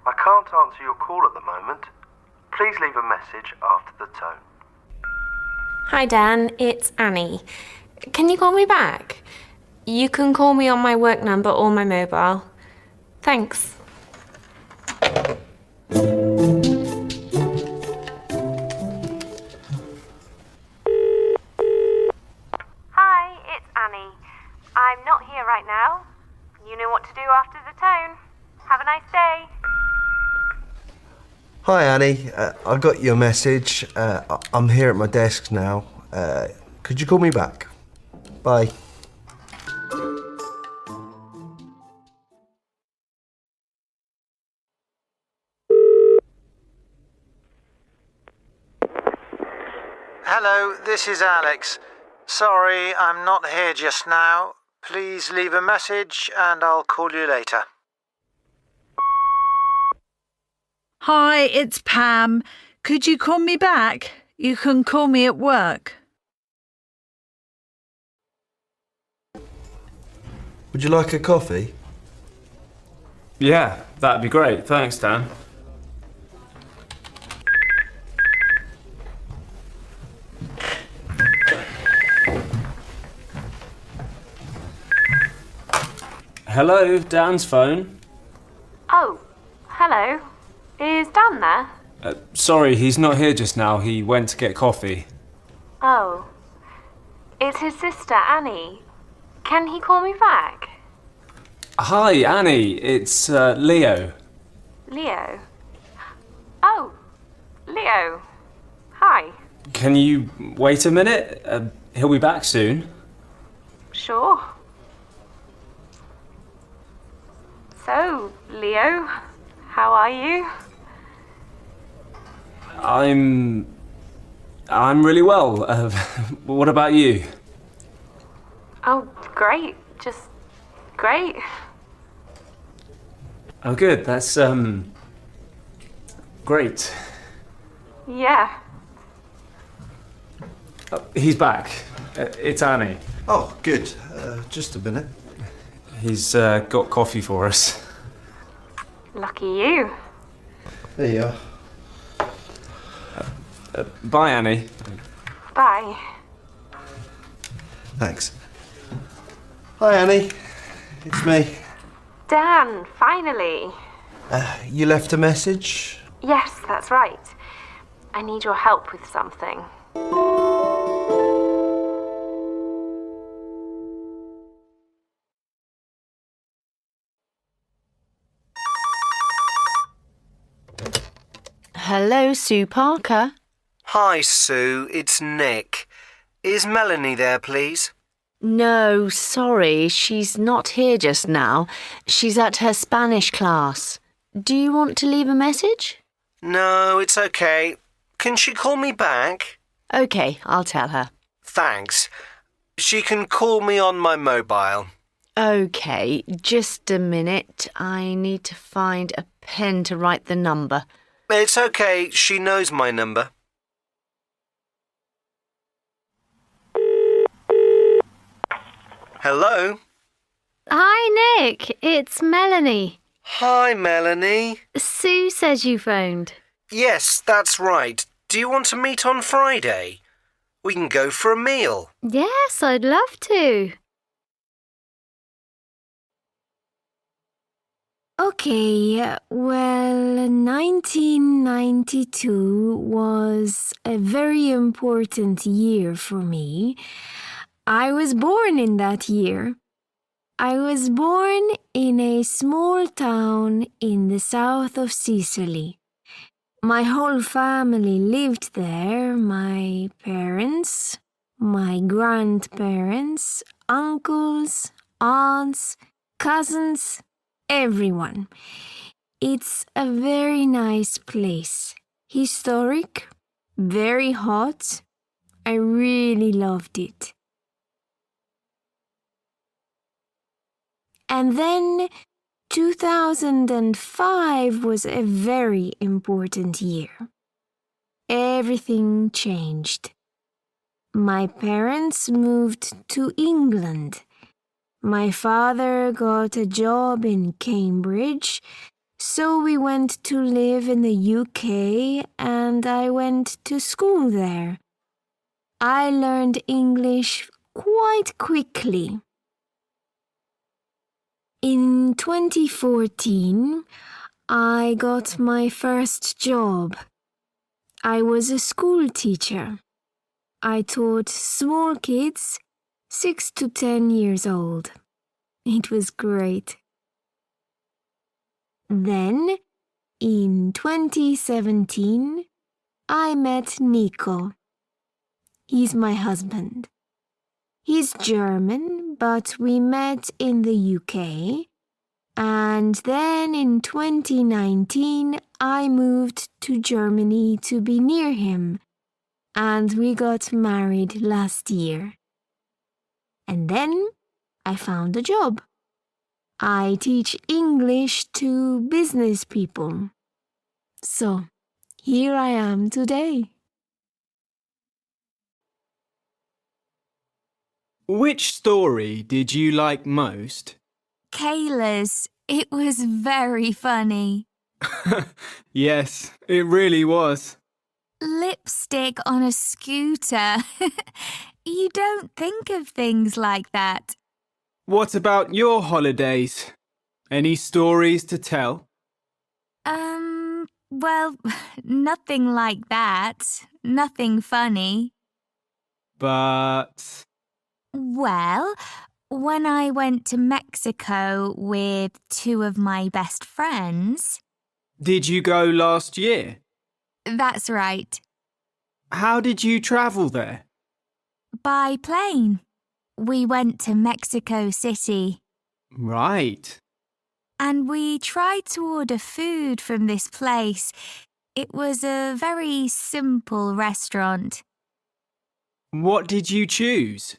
I can't answer your call at the moment. Please leave a message after the tone. Hi Dan, it's Annie. Can you call me back? You can call me on my work number or my mobile. Thanks. Hi, it's Annie. I'm not here right now. You know what to do after the tone. Have a nice day. Hi Annie, I got your message. I'm here at my desk now. Could you call me back? Bye. Hello, this is Alex. Sorry, I'm not here just now. Please leave a message and I'll call you later. Hi, it's Pam. Could you call me back? You can call me at work. Would you like a coffee? Yeah, that'd be great. Thanks, Dan. Hello, Dan's phone. Oh, hello. Is Dan there? Sorry, he's not here just now. He went to get coffee. Oh. It's his sister, Annie. Can he call me back? Hi, Annie. It's Leo. Leo? Oh, Leo. Hi. Can you wait a minute? He'll be back soon. Sure. So, Leo, How are you? I'm really well. What about you? Oh, great. Just great. Oh, good. That's great. Yeah. He's back. It's Annie. Oh, good. Just a minute. He's got coffee for us. Lucky you. There you are. Bye, Annie. Bye. Thanks. Hi, Annie. It's me. Dan, finally. You left a message? Yes, that's right. I need your help with something. Hello, Sue Parker. Hi, Sue. It's Nick. Is Melanie there, please? No, sorry, she's not here just now. She's at her Spanish class. Do you want to leave a message? No, it's okay. Can she call me back? OK, I'll tell her. Thanks. She can call me on my mobile. OK, just a minute. I need to find a pen to write the number. It's okay. She knows my number. Hello? Hi, Nick. It's Melanie. Hi, Melanie. Sue says you phoned. Yes, that's right. Do you want to meet on Friday? We can go for a meal. Yes, I'd love to. Okay, well, 1992 was a very important year for me. I was born in that year. I was born in a small town in the south of Sicily. My whole family lived there, my parents, my grandparents, uncles, aunts, cousins, everyone. It's a very nice place. Historic, very hot. I really loved it. And then 2005 was a very important year. Everything changed. My parents moved to England. My father got a job in Cambridge, so we went to live in the UK and I went to school there. I learned English quite quickly. In 2014, I got my first job. I was a school teacher. I taught small kids, 6 to 10 years old. It was great. Then, in 2017, I met Nico. He's my husband. He's German, but we met in the UK. And then in 2019, I moved to Germany to be near him. And we got married last year. And then I found a job. I teach English to business people. So, here I am today. Which story did you like most? Kayla's. It was very funny. Yes, it really was. Lipstick on a scooter. You don't think of things like that. What about your holidays? Any stories to tell? Well, nothing like that. Nothing funny. But... Well, when I went to Mexico with 2 of my best friends... Did you go last year? That's right. How did you travel there? By plane. We went to Mexico City. Right. and we tried to order food from this place. It was a very simple restaurant. What did you choose?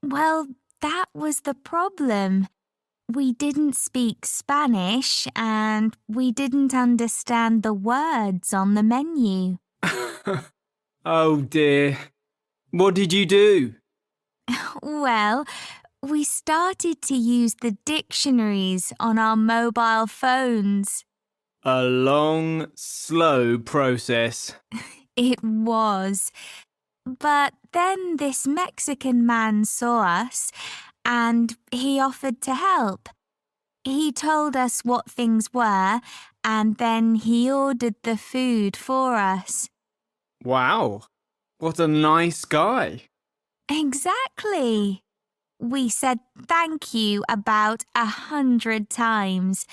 Well, that was the problem. We didn't speak Spanish and we didn't understand the words on the menu. Oh dear. What did you do? Well, we started to use the dictionaries on our mobile phones. A long, slow process. It was. But then this Mexican man saw us and he offered to help. He told us what things were and then he ordered the food for us. Wow. What a nice guy. Exactly. We said thank you about 100 times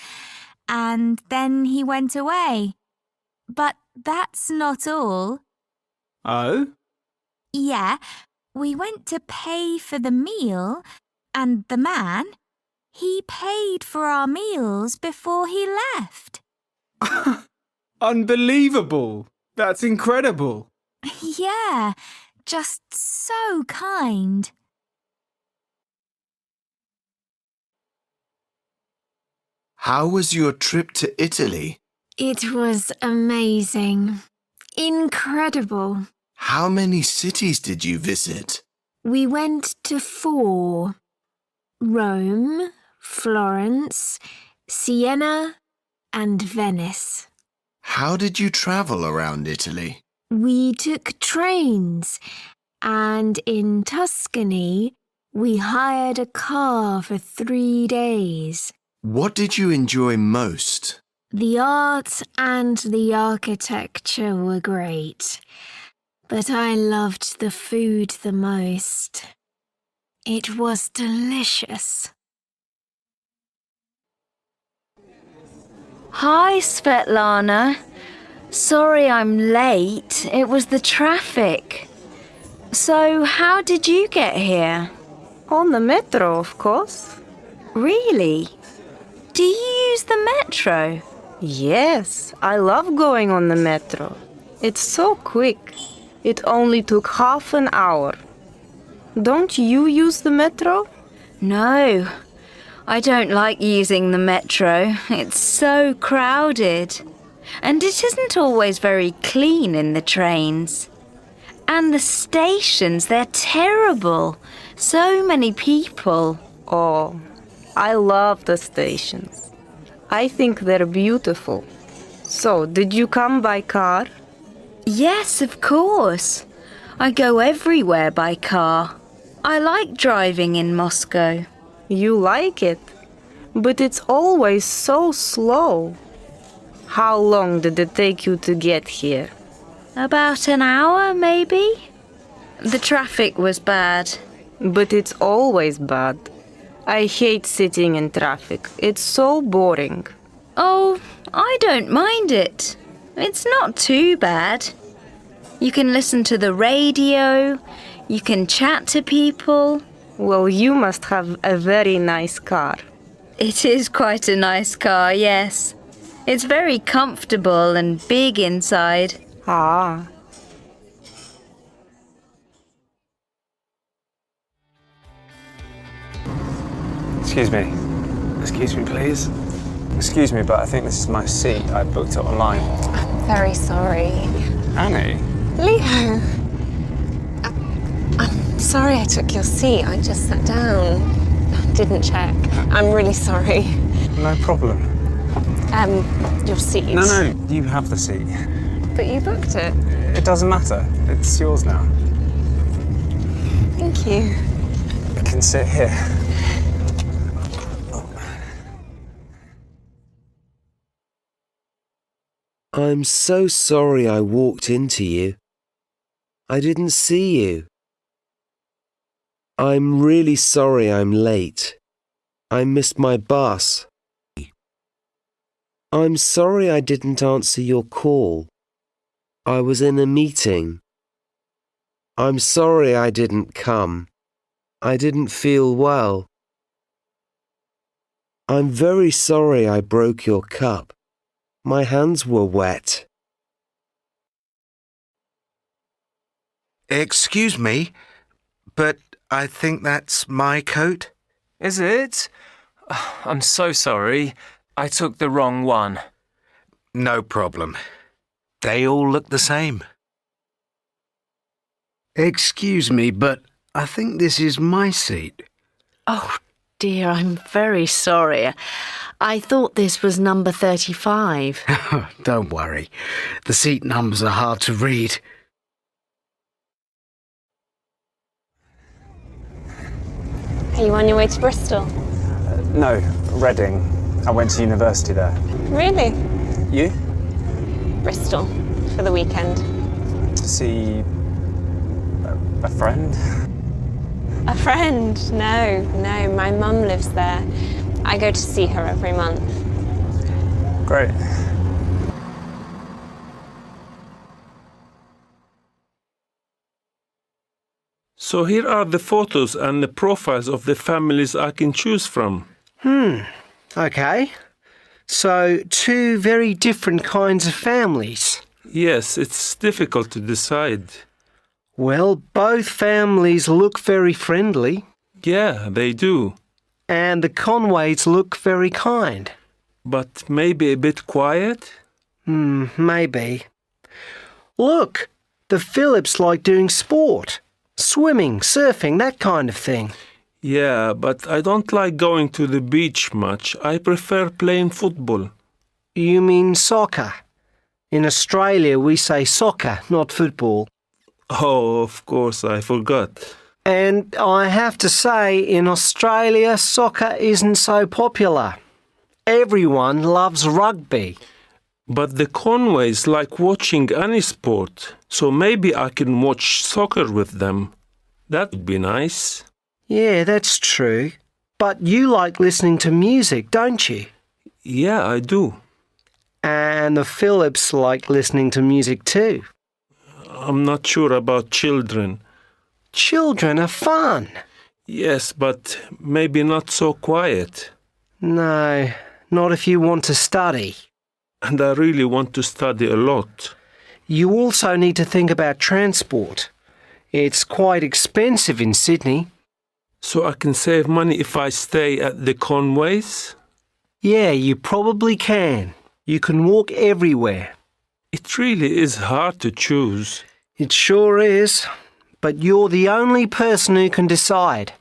and then he went away. But that's not all. Oh? Yeah, we went to pay for the meal and the man, he paid for our meals before he left. Unbelievable. That's incredible. Yeah, just so kind. How was your trip to Italy? It was amazing. Incredible. How many cities did you visit? We went to 4. Rome, Florence, Siena, and Venice. How did you travel around Italy? We took trains, and in Tuscany, we hired a car for 3 days. What did you enjoy most? The art and the architecture were great, but I loved the food the most. It was delicious. Hi, Svetlana. Sorry I'm late. It was the traffic. So, how did you get here? On the metro, of course. Really? Do you use the metro? Yes, I love going on the metro. It's so quick. It only took half an hour. Don't you use the metro? No, I don't like using the metro. It's so crowded. And it isn't always very clean in the trains. And the stations, they're terrible. So many people. Oh, I love the stations. I think they're beautiful. So, did you come by car? Yes, of course. I go everywhere by car. I like driving in Moscow. You like it? But it's always so slow. How long did it take you to get here? About an hour, maybe? The traffic was bad. But it's always bad. I hate sitting in traffic. It's so boring. Oh, I don't mind it. It's not too bad. You can listen to the radio. You can chat to people. Well, you must have a very nice car. It is quite a nice car, yes. It's very comfortable and big inside. Ah. Excuse me. Excuse me, please. Excuse me, but I think this is my seat. I booked it online. I'm very sorry. Annie? Leo! I'm sorry I took your seat. I just sat down. Didn't check. I'm really sorry. No problem. Your seat. No, you have the seat. But you booked it. It doesn't matter. It's yours now. Thank you. You can sit here. I'm so sorry I walked into you. I didn't see you. I'm really sorry I'm late. I missed my bus. I'm sorry I didn't answer your call. I was in a meeting. I'm sorry I didn't come. I didn't feel well. I'm very sorry I broke your cup. My hands were wet. Excuse me, but I think that's my coat. Is it? I'm so sorry. I took the wrong one. No problem. They all look the same. Excuse me, but I think this is my seat. Oh dear, I'm very sorry. I thought this was number 35. Don't worry. The seat numbers are hard to read. Are you on your way to Bristol? No, Reading. I went to university there. Really? You? Bristol, for the weekend. To see a friend? A friend? No, my mum lives there. I go to see her every month. Great. So here are the photos and the profiles of the families I can choose from. Okay. So, two very different kinds of families. Yes, it's difficult to decide. Well, both families look very friendly. Yeah, they do. And the Conways look very kind. But maybe a bit quiet? Maybe. Look, the Phillips like doing sport. Swimming, surfing, that kind of thing. Yeah, but I don't like going to the beach much. I prefer playing football. You mean soccer? In Australia, we say soccer, not football. Oh, of course, I forgot. And I have to say, in Australia, soccer isn't so popular. Everyone loves rugby. But the Conways like watching any sport, so maybe I can watch soccer with them. That would be nice. Yeah, that's true. But you like listening to music, don't you? Yeah, I do. And the Phillips like listening to music too. I'm not sure about children. Children are fun. Yes, but maybe not so quiet. No, not if you want to study. And I really want to study a lot. You also need to think about transport. It's quite expensive in Sydney. So I can save money if I stay at the Conways? Yeah, you probably can. You can walk everywhere. It really is hard to choose. It sure is. But you're the only person who can decide.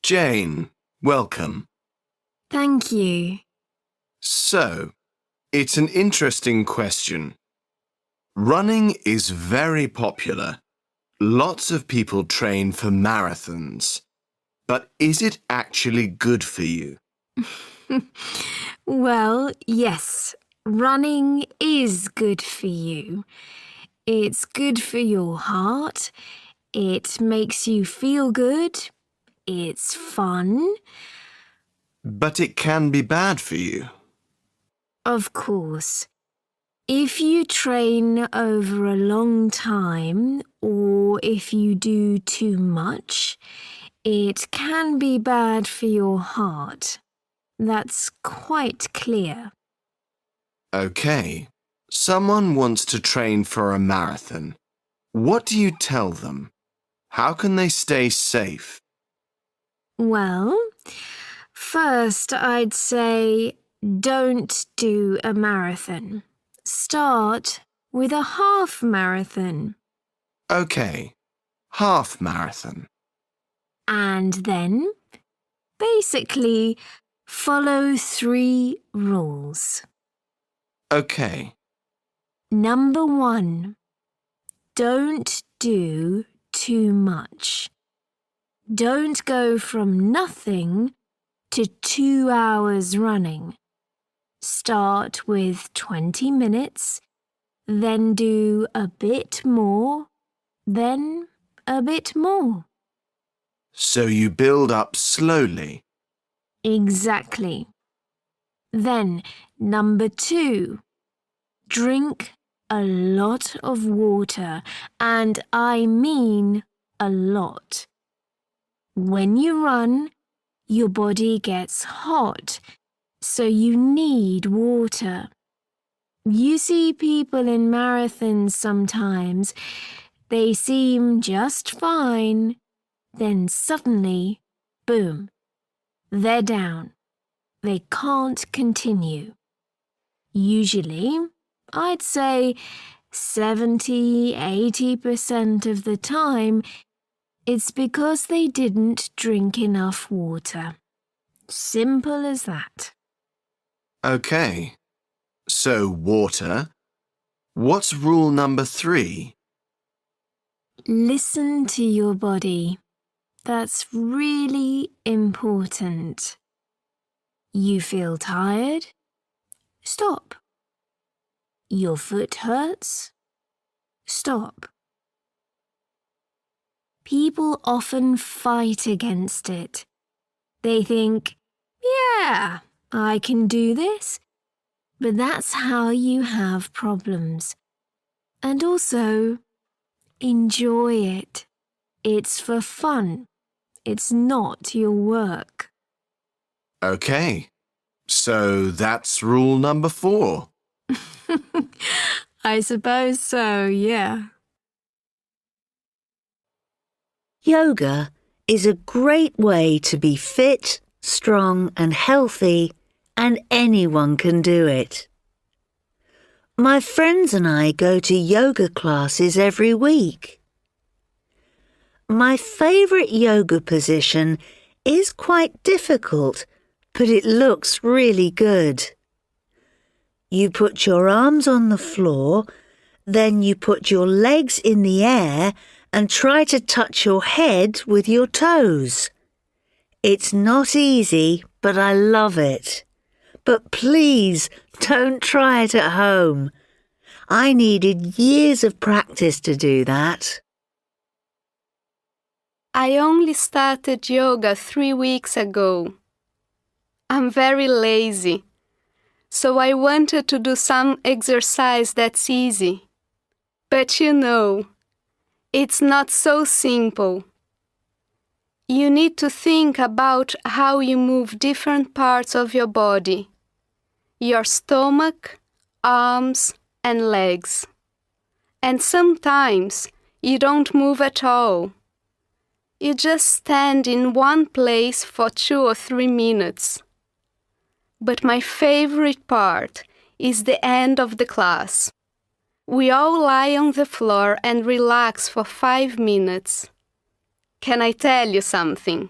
Jane, welcome. Thank you. So, it's an interesting question. Running is very popular. Lots of people train for marathons. But is it actually good for you? Well, yes. Running is good for you. It's good for your heart. It makes you feel good. It's fun. But it can be bad for you. Of course. If you train over a long time, or if you do too much, it can be bad for your heart. That's quite clear. Okay. Someone wants to train for a marathon. What do you tell them? How can they stay safe? Well, first I'd say don't do a marathon. Start with a half marathon. Okay. Half marathon. And then, basically, follow 3 rules. Okay. Number 1. Don't do too much. Don't go from nothing to 2 hours running. Start with 20 minutes, then do a bit more, then a bit more. So you build up slowly. Exactly. Then, number 2. Drink a lot of water, and I mean a lot. When you run, your body gets hot, so you need water. You see people in marathons sometimes. They seem just fine. Then suddenly, boom, they're down. They can't continue. Usually, I'd say 70–80% of the time, it's because they didn't drink enough water. Simple as that. Okay. So, water. What's rule number 3? Listen to your body. That's really important. You feel tired? Stop. Your foot hurts? Stop. People often fight against it. They think, yeah, I can do this. But that's how you have problems. And also, enjoy it. It's for fun. It's not your work. Okay. So that's rule number 4. I suppose so, yeah. Yoga is a great way to be fit, strong and healthy, and anyone can do it. My friends and I go to yoga classes every week. My favourite yoga position is quite difficult, but it looks really good. You put your arms on the floor, then you put your legs in the air and try to touch your head with your toes. It's not easy, but I love it. But please don't try it at home. I needed years of practice to do that. I only started yoga 3 weeks ago. I'm very lazy, so I wanted to do some exercise that's easy. But you know, it's not so simple. You need to think about how you move different parts of your body. Your stomach, arms, and legs. And sometimes you don't move at all. You just stand in one place for 2 or 3 minutes. But my favorite part is the end of the class. We all lie on the floor and relax for 5 minutes. Can I tell you something?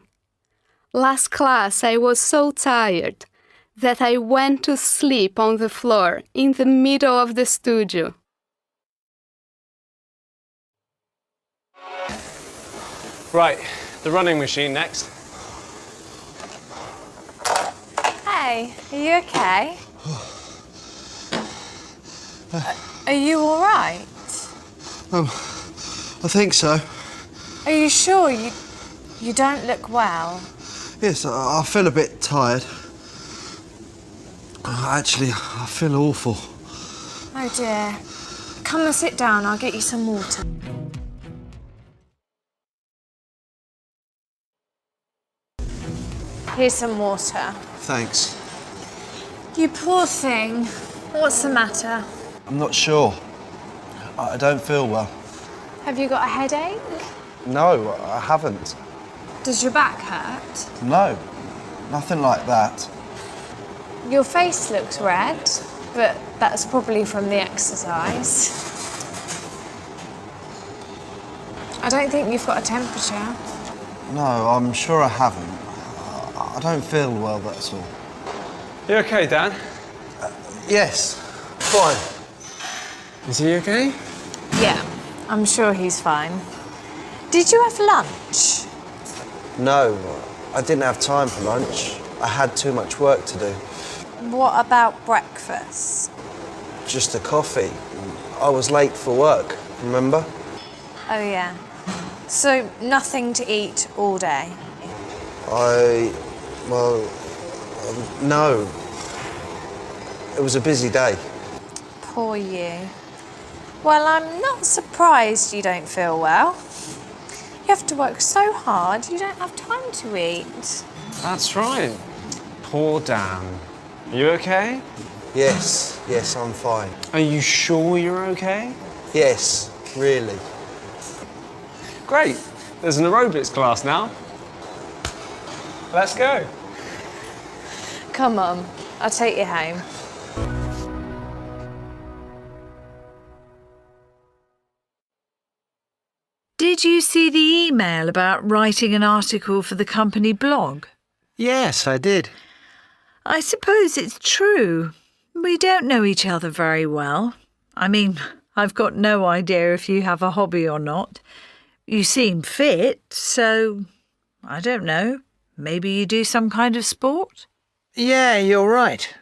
Last class I was so tired that I went to sleep on the floor in the middle of the studio. Right, the running machine next. Hey, are you okay? Are you all right? I think so. Are you sure? You don't look well. Yes, I feel a bit tired. Actually, I feel awful. Oh dear. Come and sit down, I'll get you some water. Here's some water. Thanks. You poor thing. What's the matter? I'm not sure. I don't feel well. Have you got a headache? No, I haven't. Does your back hurt? No, nothing like that. Your face looks red, but that's probably from the exercise. I don't think you've got a temperature. No, I'm sure I haven't. I don't feel well, that's all. You okay, Dan? Yes, fine. Is he okay? Yeah, I'm sure he's fine. Did you have lunch? No, I didn't have time for lunch. I had too much work to do. What about breakfast? Just a coffee. I was late for work, remember? Oh yeah. So nothing to eat all day? No. It was a busy day. Poor you. Well, I'm not surprised you don't feel well. have to work so hard, you don't have time to eat. That's right. Poor Dan. Are you okay? Yes, I'm fine. Are you sure you're okay? Yes, really. Great. There's an aerobics class now. Let's go. Come on, I'll take you home. Did you see the email about writing an article for the company blog? Yes, I did. I suppose it's true. We don't know each other very well. I mean, I've got no idea if you have a hobby or not. You seem fit, so I don't know. Maybe you do some kind of sport? Yeah, you're right.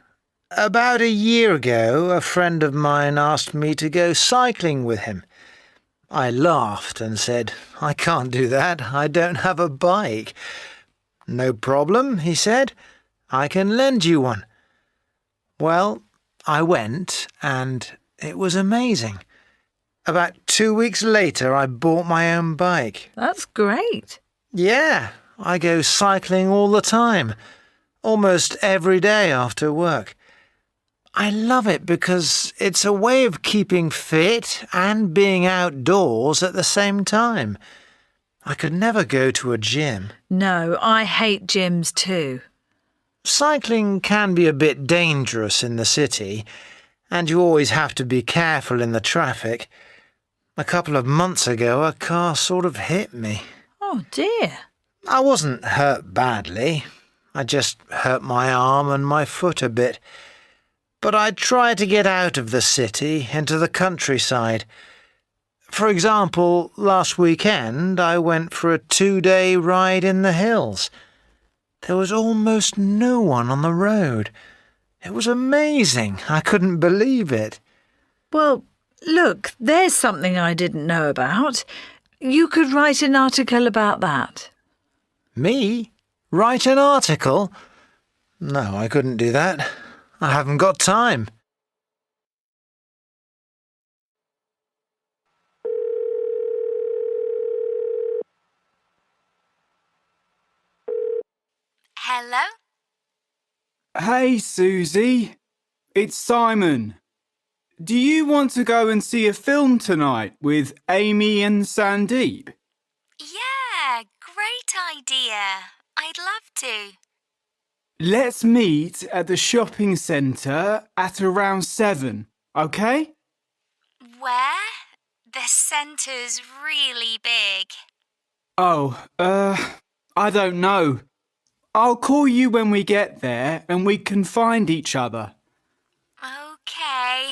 About a year ago, a friend of mine asked me to go cycling with him. I laughed and said, I can't do that. I don't have a bike. No problem, he said. I can lend you one. Well, I went, and it was amazing. About 2 weeks later, I bought my own bike. That's great. Yeah, I go cycling all the time, almost every day after work. I love it because it's a way of keeping fit and being outdoors at the same time. I could never go to a gym. No, I hate gyms too. Cycling can be a bit dangerous in the city, and you always have to be careful in the traffic. A couple of months ago, a car sort of hit me. Oh dear. I wasn't hurt badly. I just hurt my arm and my foot a bit. But I try to get out of the city into the countryside. For example, last weekend I went for a 2-day ride in the hills. There was almost no one on the road. It was amazing. I couldn't believe it. Well, look, there's something I didn't know about. You could write an article about that. Me? Write an article? No, I couldn't do that. I haven't got time. Hello? Hey, Susie. It's Simon. Do you want to go and see a film tonight with Amy and Sandeep? Yeah, great idea. I'd love to. Let's meet at the shopping centre at around 7, okay? Where? The centre's really big. Oh, I don't know. I'll call you when we get there and we can find each other. Okay.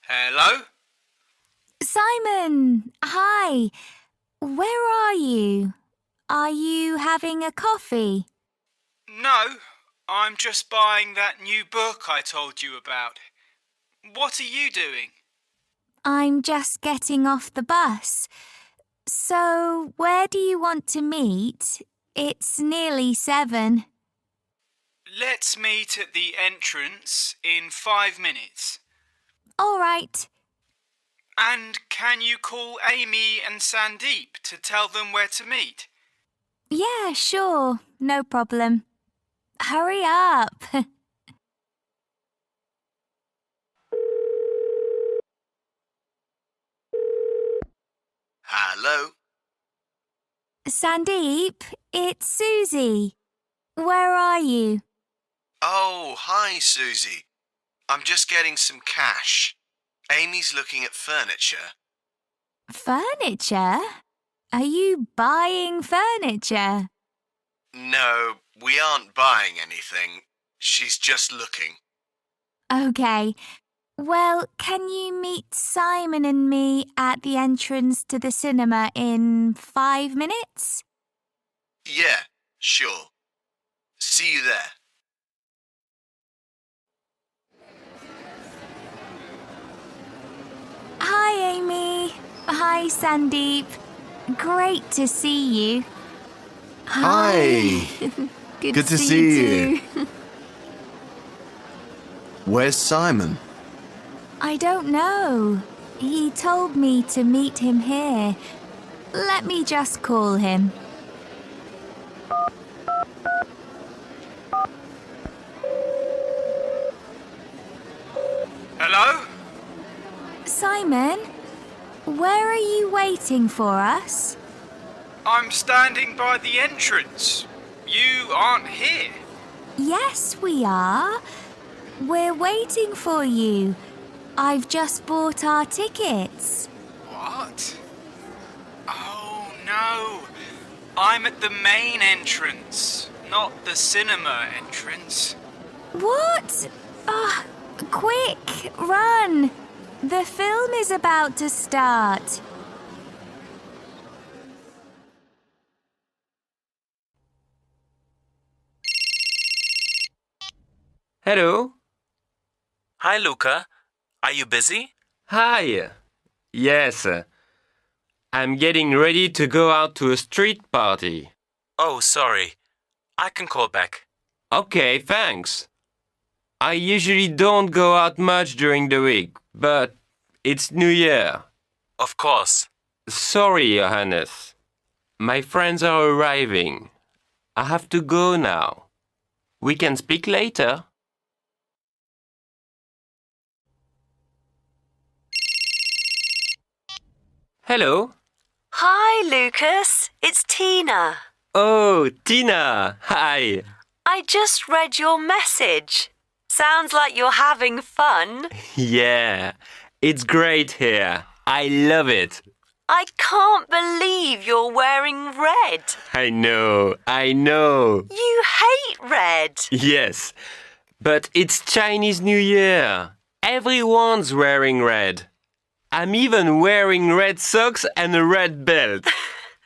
Hello? Simon, hi. Where are you? Are you having a coffee? No, I'm just buying that new book I told you about. What are you doing? I'm just getting off the bus. So, where do you want to meet? It's nearly 7. Let's meet at the entrance in 5 minutes. All right. And can you call Amy and Sandeep to tell them where to meet? Yeah, sure. No problem. Hurry up. Hello? Sandeep, it's Susie. Where are you? Oh, hi, Susie. I'm just getting some cash. Amy's looking at furniture. Furniture? Are you buying furniture? No, we aren't buying anything. She's just looking. Okay. Well, can you meet Simon and me at the entrance to the cinema in 5 minutes? Yeah, sure. See you there. Hi, Amy. Hi, Sandeep. Great to see you. Hi. Good Good to see see you you. too. Where's Simon? I don't know. He told me to meet him here. Let me just call him. Hello? Simon, where are you waiting for us? I'm standing by the entrance. You aren't here. Yes, we are. We're waiting for you. I've just bought our tickets. What? Oh no. I'm at the main entrance, not the cinema entrance. What? Quick, run. The film is about to start. Hello? Hi, Luca. Are you busy? Hi. Yes. I'm getting ready to go out to a street party. Oh, sorry. I can call back. Okay, thanks. I usually don't go out much during the week, but it's New Year. Of course. Sorry, Johannes. My friends are arriving. I have to go now. We can speak later. Hello. Hi, Lucas. It's Tina. Oh, Tina. Hi. I just read your message. Sounds like you're having fun. Yeah, it's great here. I love it. I can't believe you're wearing red. I know. You hate red. Yes, but it's Chinese New Year. Everyone's wearing red. I'm even wearing red socks and a red belt.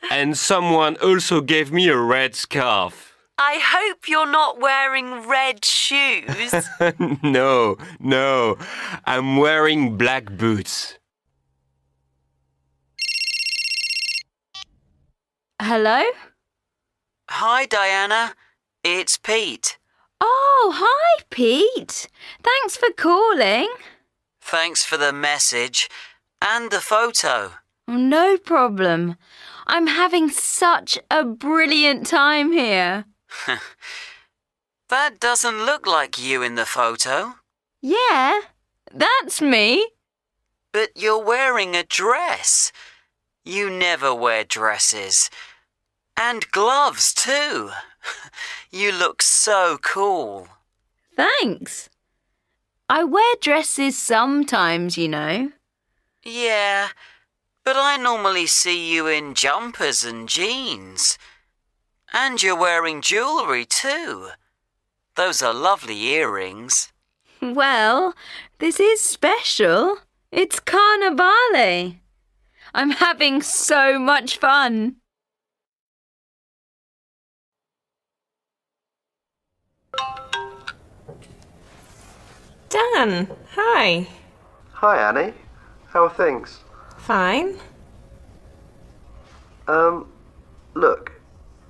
And someone also gave me a red scarf. I hope you're not wearing red shoes. No. I'm wearing black boots. Hello? Hi, Diana. It's Pete. Oh, hi, Pete. Thanks for calling. Thanks for the message and the photo. No problem. I'm having such a brilliant time here. That doesn't look like you in the photo. Yeah, that's me. But you're wearing a dress. You never wear dresses. And gloves, too. You look so cool. Thanks. I wear dresses sometimes, you know. Yeah, but I normally see you in jumpers and jeans. And you're wearing jewellery, too. Those are lovely earrings. Well, this is special. It's Carnivale. I'm having so much fun. Dan, hi. Hi, Annie. How are things? Fine. Look,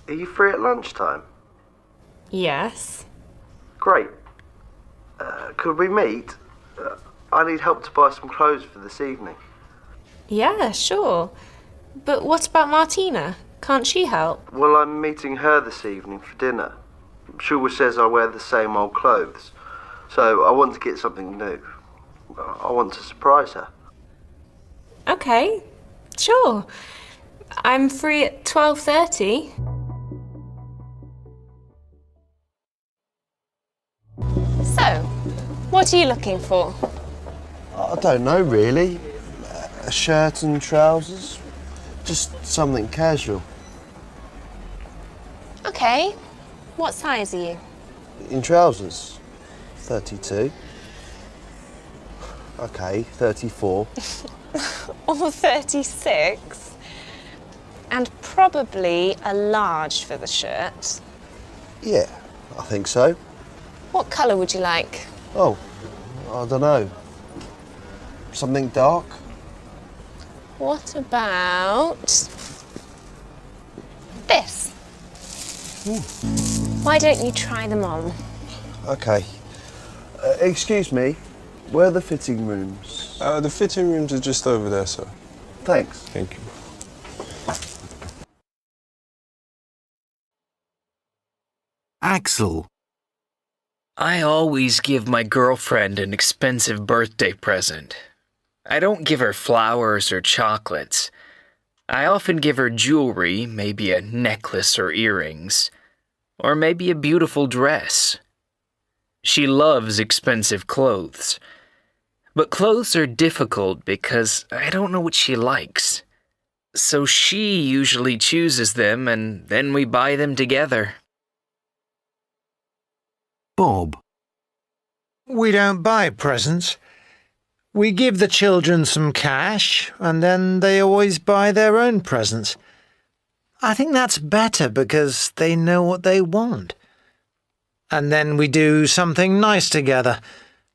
are you free at lunchtime? Yes. Great. Could we meet? I need help to buy some clothes for this evening. Yeah, sure. But what about Martina? Can't she help? Well, I'm meeting her this evening for dinner. She always says I wear the same old clothes, so I want to get something new. I want to surprise her. Okay, sure. I'm free at 12:30. So, what are you looking for? I don't know, really. A shirt and trousers. Just something casual. Okay. What size are you? In trousers? 32. Okay, 34. Or 36. And probably a large for the shirt. Yeah, I think so. What colour would you like? Oh, I don't know. Something dark? What about this? Why don't you try them on? Okay. Excuse me, where are the fitting rooms? The fitting rooms are just over there, sir. Thanks. Thank you. Axel. I always give my girlfriend an expensive birthday present. I don't give her flowers or chocolates. I often give her jewelry, maybe a necklace or earrings, or maybe a beautiful dress. She loves expensive clothes. But clothes are difficult because I don't know what she likes. So she usually chooses them and then we buy them together. Bob. We don't buy presents. We give the children some cash and then they always buy their own presents. I think that's better because they know what they want. And then we do something nice together.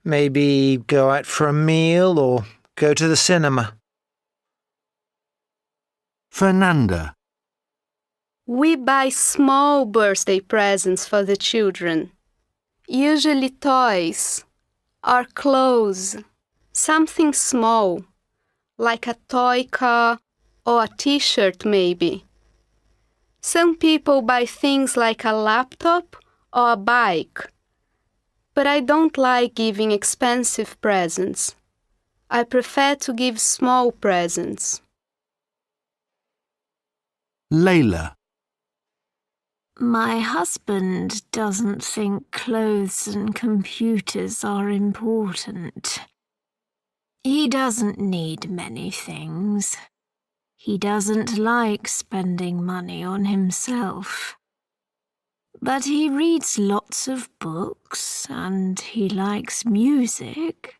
Maybe go out for a meal or go to the cinema. Fernanda. We buy small birthday presents for the children. Usually toys or clothes. Something small, like a toy car or a t-shirt maybe. Some people buy things like a laptop or a bike. But I don't like giving expensive presents. I prefer to give small presents. Layla. My husband doesn't think clothes and computers are important. He doesn't need many things. He doesn't like spending money on himself. But he reads lots of books and he likes music.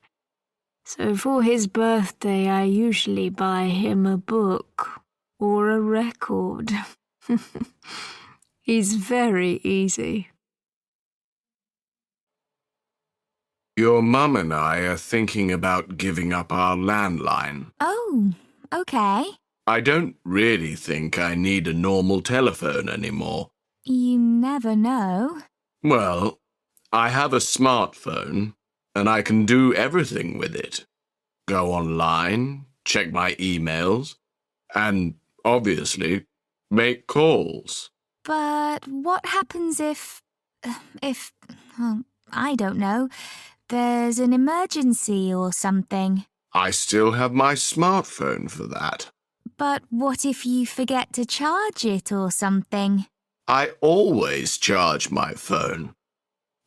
So for his birthday, I usually buy him a book or a record. He's very easy. Your mum and I are thinking about giving up our landline. Oh, okay. I don't really think I need a normal telephone anymore. You never know. Well, I have a smartphone, and I can do everything with it. Go online, check my emails, and, obviously, make calls. But what happens if, I don't know, there's an emergency or something? I still have my smartphone for that. But what if you forget to charge it or something? I always charge my phone.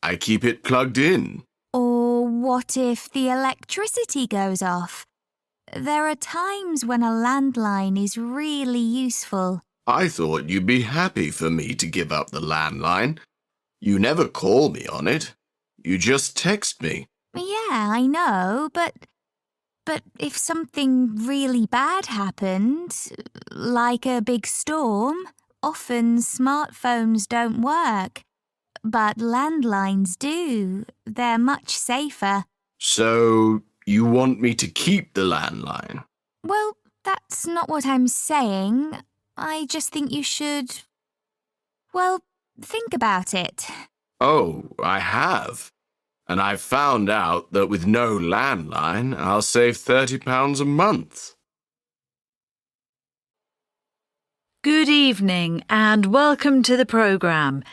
I keep it plugged in. Or what if the electricity goes off? There are times when a landline is really useful. I thought you'd be happy for me to give up the landline. You never call me on it. You just text me. Yeah, I know, but if something really bad happened, like a big storm, often smartphones don't work. But landlines do. They're much safer. So, you want me to keep the landline? Well, that's not what I'm saying. I just think you should... Well, think about it. Oh, I have. And I've found out that with no landline, I'll save £30 a month. Good evening and welcome to the programme.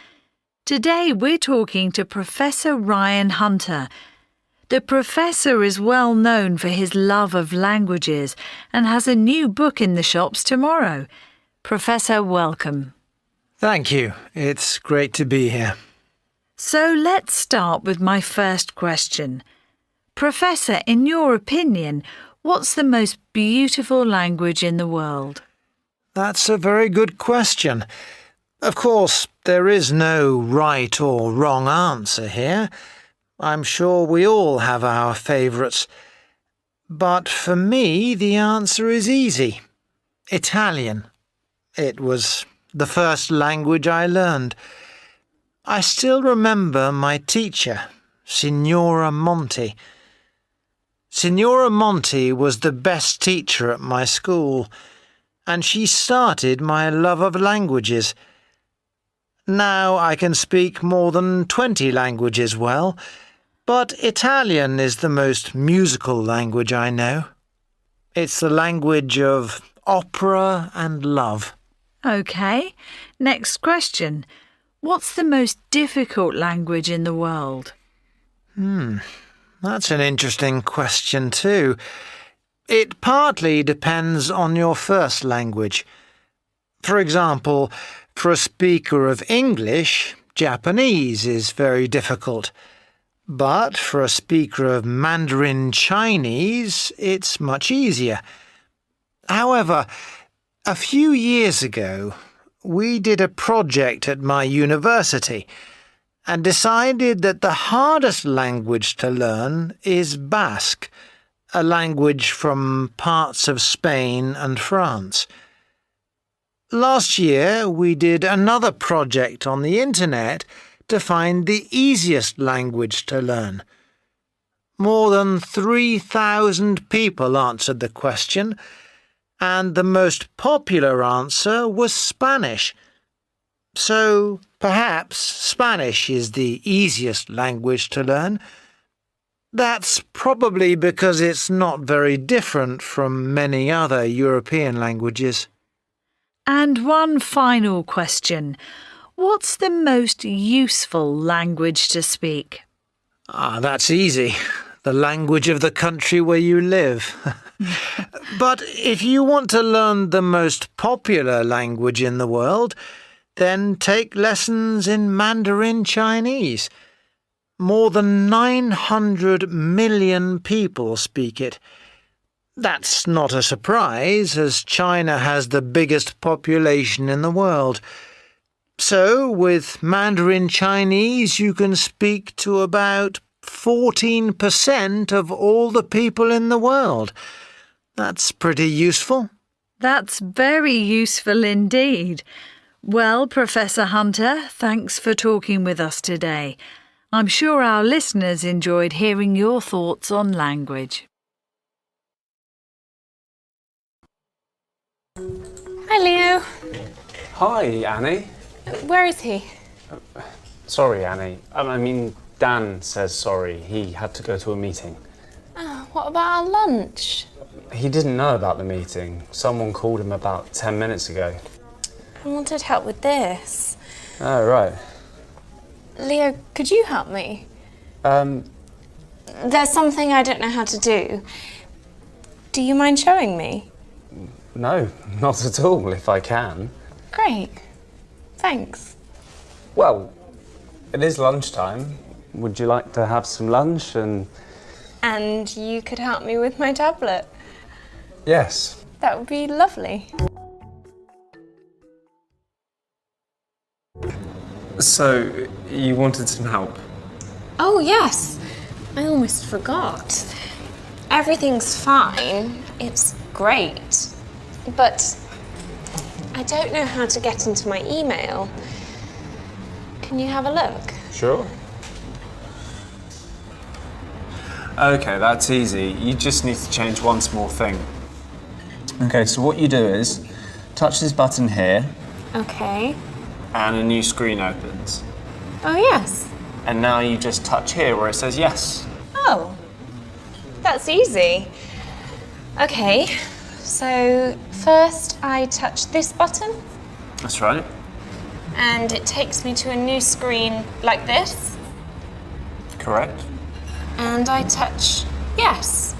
Today we're talking to Professor Ryan Hunter. The professor is well known for his love of languages and has a new book in the shops tomorrow. Professor, welcome. Thank you. It's great to be here. So let's start with my first question. Professor, in your opinion, what's the most beautiful language in the world? That's a very good question. Of course, there is no right or wrong answer here. I'm sure we all have our favourites. But for me, the answer is easy. Italian. It was the first language I learned. I still remember my teacher, Signora Monti. Signora Monti was the best teacher at my school, and she started my love of languages. Now I can speak more than 20 languages well, But Italian is the most musical language I know. It's the language of opera and love. OK. Next question. What's the most difficult language in the world? That's an interesting question too. It partly depends on your first language. For example, for a speaker of English, Japanese is very difficult. But for a speaker of Mandarin Chinese, it's much easier. However, a few years ago, we did a project at my university and decided that the hardest language to learn is Basque, a language from parts of Spain and France. Last year, we did another project on the internet to find the easiest language to learn. More than 3,000 people answered the question, and the most popular answer was Spanish. So perhaps Spanish is the easiest language to learn. That's probably because it's not very different from many other European languages. And one final question. What's the most useful language to speak? That's easy. The language of the country where you live. But if you want to learn the most popular language in the world, then take lessons in Mandarin Chinese. More than 900 million people speak it. That's not a surprise, as China has the biggest population in the world. So, with Mandarin Chinese, you can speak to about 14% of all the people in the world. That's pretty useful. That's very useful indeed. Well, Professor Hunter, thanks for talking with us today. I'm sure our listeners enjoyed hearing your thoughts on language. Hi, Leo. Hi, Annie. Where is he? Sorry, Annie. I mean, Dan says sorry. He had to go to a meeting. Oh, what about our lunch? He didn't know about the meeting. Someone called him about 10 minutes ago. I wanted help with this. Oh, right. Leo, could you help me? There's something I don't know how to do. Do you mind showing me? No, not at all, if I can. Great. Thanks. Well, it is lunchtime. Would you like to have some lunch and... And you could help me with my tablet. Yes. That would be lovely. So, you wanted some help? Oh, yes. I almost forgot. Everything's fine. It's great. But I don't know how to get into my email. Can you have a look? Sure. Okay, that's easy. You just need to change one small thing. Okay, so what you do is touch this button here. Okay. And a new screen opens. Oh, yes. And now you just touch here where it says yes. Oh, that's easy. Okay, so first I touch this button. That's right. And it takes me to a new screen like this. Correct. And I touch yes.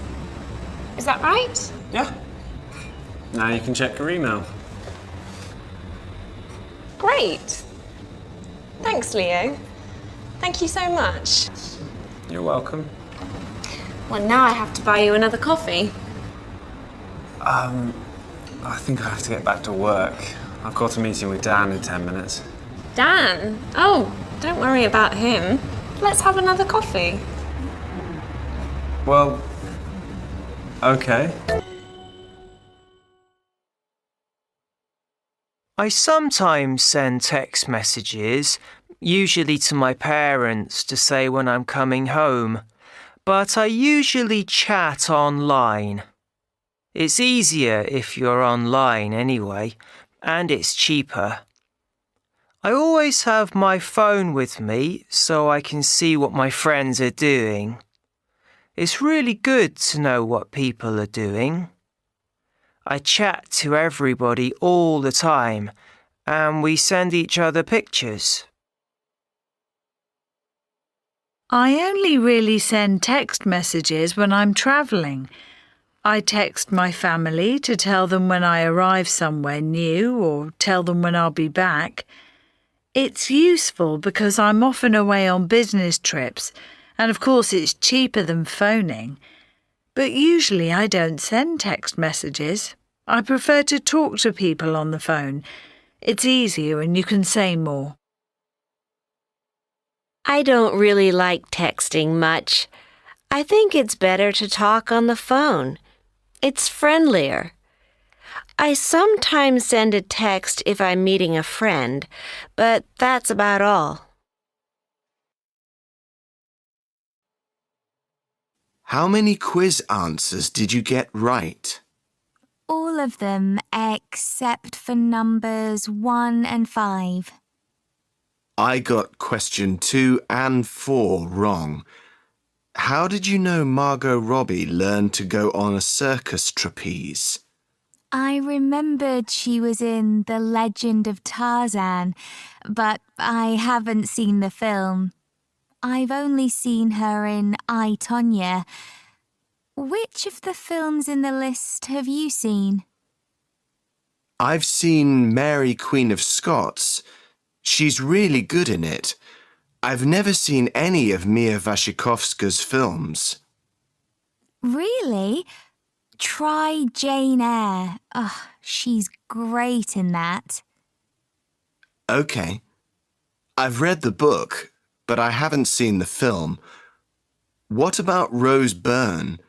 Is that right? Yeah. Now you can check your email. Great. Thanks, Leo. Thank you so much. You're welcome. Well, now I have to buy you another coffee. I think I have to get back to work. I've got a meeting with Dan in 10 minutes. Dan? Oh, don't worry about him. Let's have another coffee. Well, okay. I sometimes send text messages, usually to my parents, to say when I'm coming home, but I usually chat online. It's easier if you're online anyway, and it's cheaper. I always have my phone with me so I can see what my friends are doing. It's really good to know what people are doing. I chat to everybody all the time, and we send each other pictures. I only really send text messages when I'm travelling. I text my family to tell them when I arrive somewhere new or tell them when I'll be back. It's useful because I'm often away on business trips, and of course it's cheaper than phoning. But usually I don't send text messages. I prefer to talk to people on the phone. It's easier and you can say more. I don't really like texting much. I think it's better to talk on the phone. It's friendlier. I sometimes send a text if I'm meeting a friend, but that's about all. How many quiz answers did you get right? All of them except for numbers 1 and 5. I got question 2 and 4 wrong. How did you know Margot Robbie learned to go on a circus trapeze? I remembered she was in The Legend of Tarzan, but I haven't seen the film. I've only seen her in I, Tonya. Which of the films in the list have you seen? I've seen Mary, Queen of Scots. She's really good in it. I've never seen any of Mia Wasikowska's films. Really? Try Jane Eyre. Oh, she's great in that. Okay. I've read the book, but I haven't seen the film. What about Rose Byrne?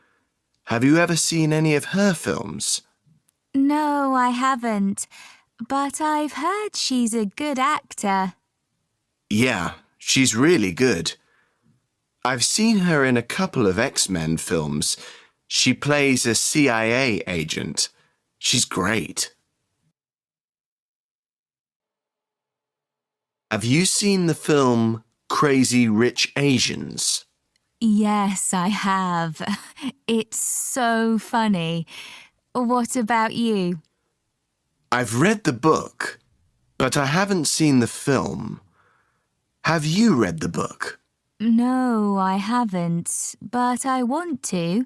Have you ever seen any of her films? No, I haven't. But I've heard she's a good actor. Yeah, she's really good. I've seen her in a couple of X-Men films. She plays a CIA agent. She's great. Have you seen the film Crazy Rich Asians? Yes, I have. It's so funny. What about you? I've read the book, but I haven't seen the film. Have you read the book? No, I haven't, but I want to.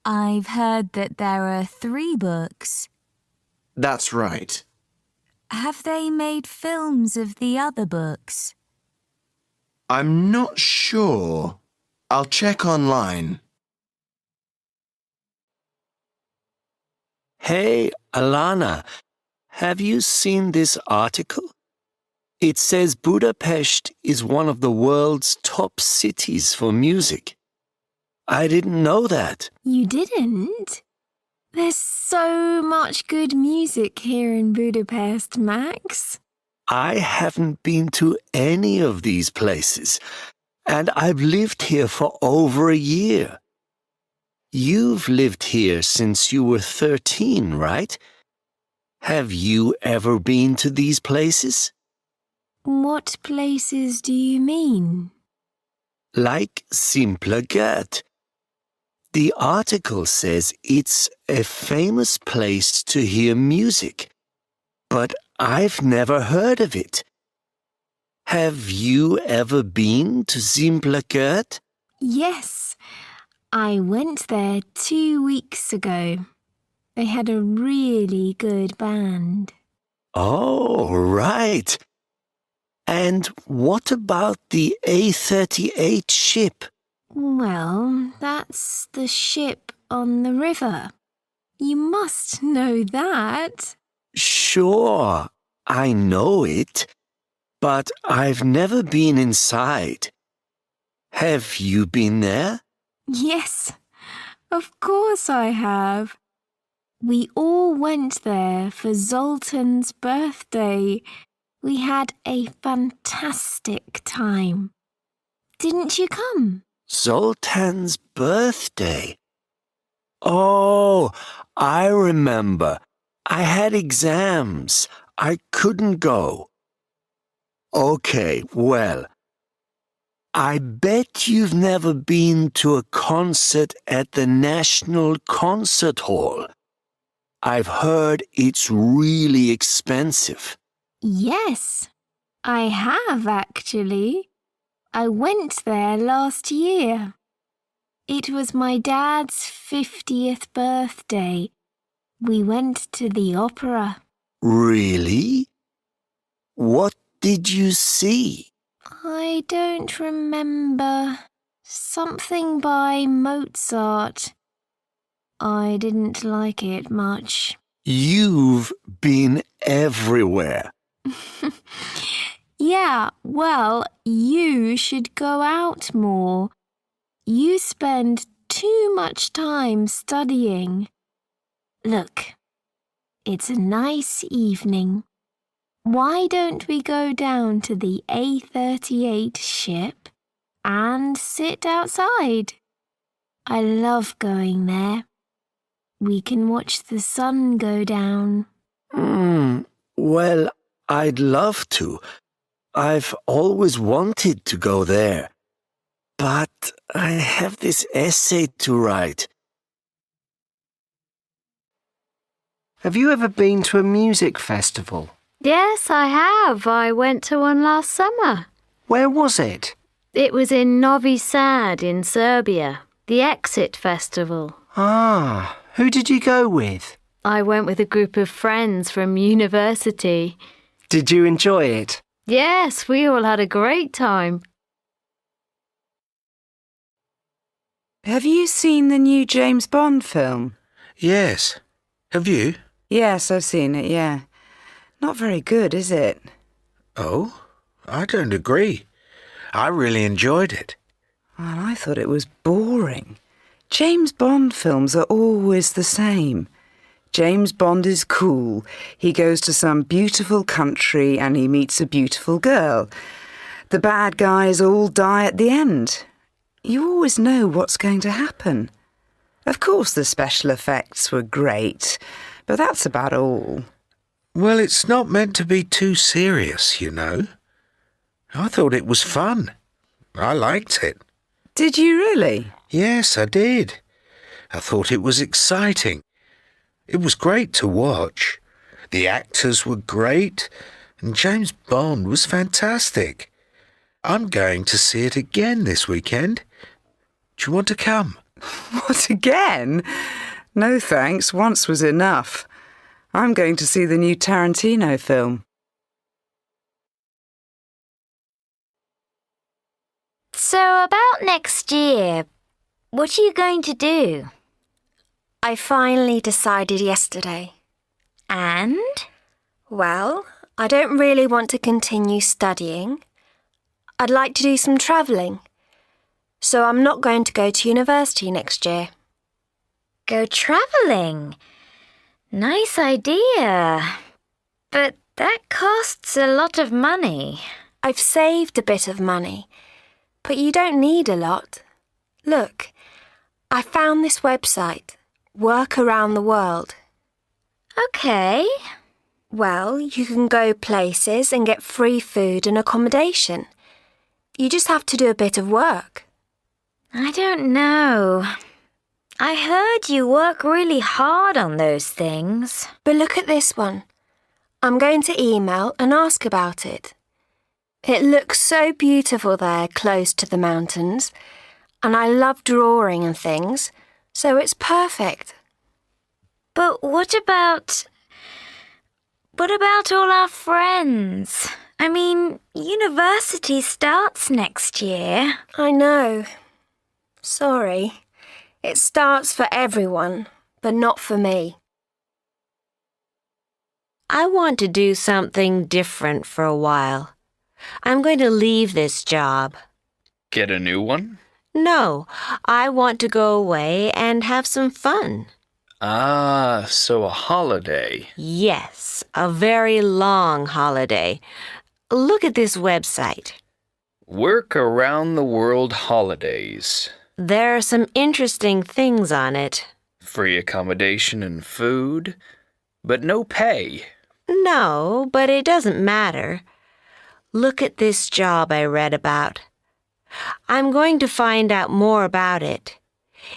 I've heard that there are 3 books. That's right. Have they made films of the other books? I'm not sure. I'll check online. Hey, Alana, have you seen this article? It says Budapest is one of the world's top cities for music. I didn't know that. You didn't? There's so much good music here in Budapest, Max. I haven't been to any of these places, and I've lived here for over a year. You've lived here since you were 13, right? Have you ever been to these places? What places do you mean? Like Simple Gert. The article says it's a famous place to hear music, but I've never heard of it. Have you ever been to Simple Gert? Yes, I went there 2 weeks ago. They had a really good band. Oh, right. And what about the A38 ship? Well, that's the ship on the river. You must know that. Sure, I know it, but I've never been inside. Have you been there? Yes, of course I have. We all went there for Zoltan's birthday. We had a fantastic time. Didn't you come? Zoltan's birthday. Oh, I remember. I had exams. I couldn't go. Okay, well, I bet you've never been to a concert at the National Concert Hall. I've heard it's really expensive. Yes, I have actually. I went there last year. It was my dad's 50th birthday. We went to the opera. Really? What did you see? I don't remember. Something by Mozart. I didn't like it much. You've been everywhere. Yeah, well, you should go out more. You spend too much time studying. Look, it's a nice evening. Why don't we go down to the A38 ship and sit outside? I love going there. We can watch the sun go down. Well, I'd love to. I've always wanted to go there. But I have this essay to write. Have you ever been to a music festival? Yes, I have. I went to one last summer. Where was it? It was in Novi Sad in Serbia, the Exit Festival. Ah, who did you go with? I went with a group of friends from university. Did you enjoy it? Yes, we all had a great time. Have you seen the new James Bond film? Yes. Have you? Yes, I've seen it, yeah. Not very good, is it? Oh, I don't agree. I really enjoyed it. Well, I thought it was boring. James Bond films are always the same. James Bond is cool. He goes to some beautiful country and he meets a beautiful girl. The bad guys all die at the end. You always know what's going to happen. Of course, the special effects were great, but that's about all. Well, it's not meant to be too serious, you know. I thought it was fun. I liked it. Did you really? Yes, I did. I thought it was exciting. It was great to watch. The actors were great, and James Bond was fantastic. I'm going to see it again this weekend. Do you want to come? What, again? No thanks, once was enough. I'm going to see the new Tarantino film. So about next year, what are you going to do? I finally decided yesterday. And? Well, I don't really want to continue studying. I'd like to do some travelling. So I'm not going to go to university next year. Go travelling? Nice idea. But that costs a lot of money. I've saved a bit of money, but you don't need a lot. Look, I found this website, Work Around the World. Okay. Well, you can go places and get free food and accommodation. You just have to do a bit of work. I don't know. I heard you work really hard on those things. But look at this one. I'm going to email and ask about it. It looks so beautiful there close to the mountains, and I love drawing and things, so it's perfect. But what about all our friends? I mean, university starts next year. I know. Sorry. It starts for everyone, but not for me. I want to do something different for a while. I'm going to leave this job. Get a new one? No, I want to go away and have some fun. Ah, so a holiday. Yes, a very long holiday. Look at this website. Work Around the World Holidays. There are some interesting things on it. Free accommodation and food, but no pay. No, but it doesn't matter. Look at this job I read about. I'm going to find out more about it.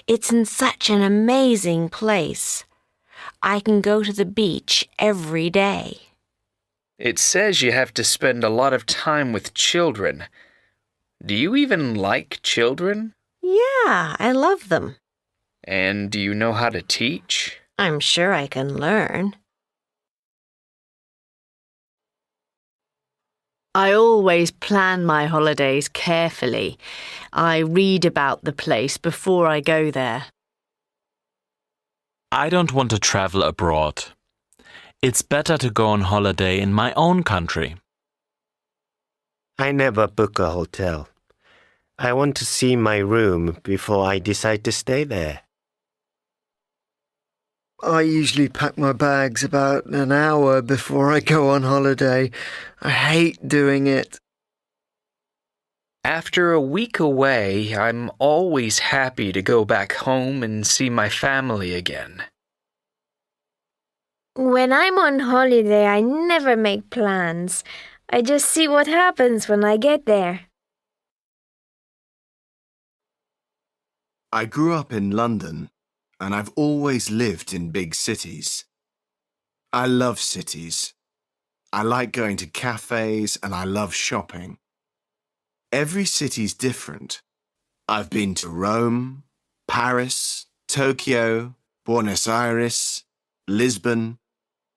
It's in such an amazing place. I can go to the beach every day. It says you have to spend a lot of time with children. Do you even like children? Yeah, I love them. And do you know how to teach? I'm sure I can learn. I always plan my holidays carefully. I read about the place before I go there. I don't want to travel abroad. It's better to go on holiday in my own country. I never book a hotel. I want to see my room before I decide to stay there. I usually pack my bags about an hour before I go on holiday. I hate doing it. After a week away, I'm always happy to go back home and see my family again. When I'm on holiday, I never make plans. I just see what happens when I get there. I grew up in London, and I've always lived in big cities. I love cities. I like going to cafes and I love shopping. Every city's different. I've been to Rome, Paris, Tokyo, Buenos Aires, Lisbon,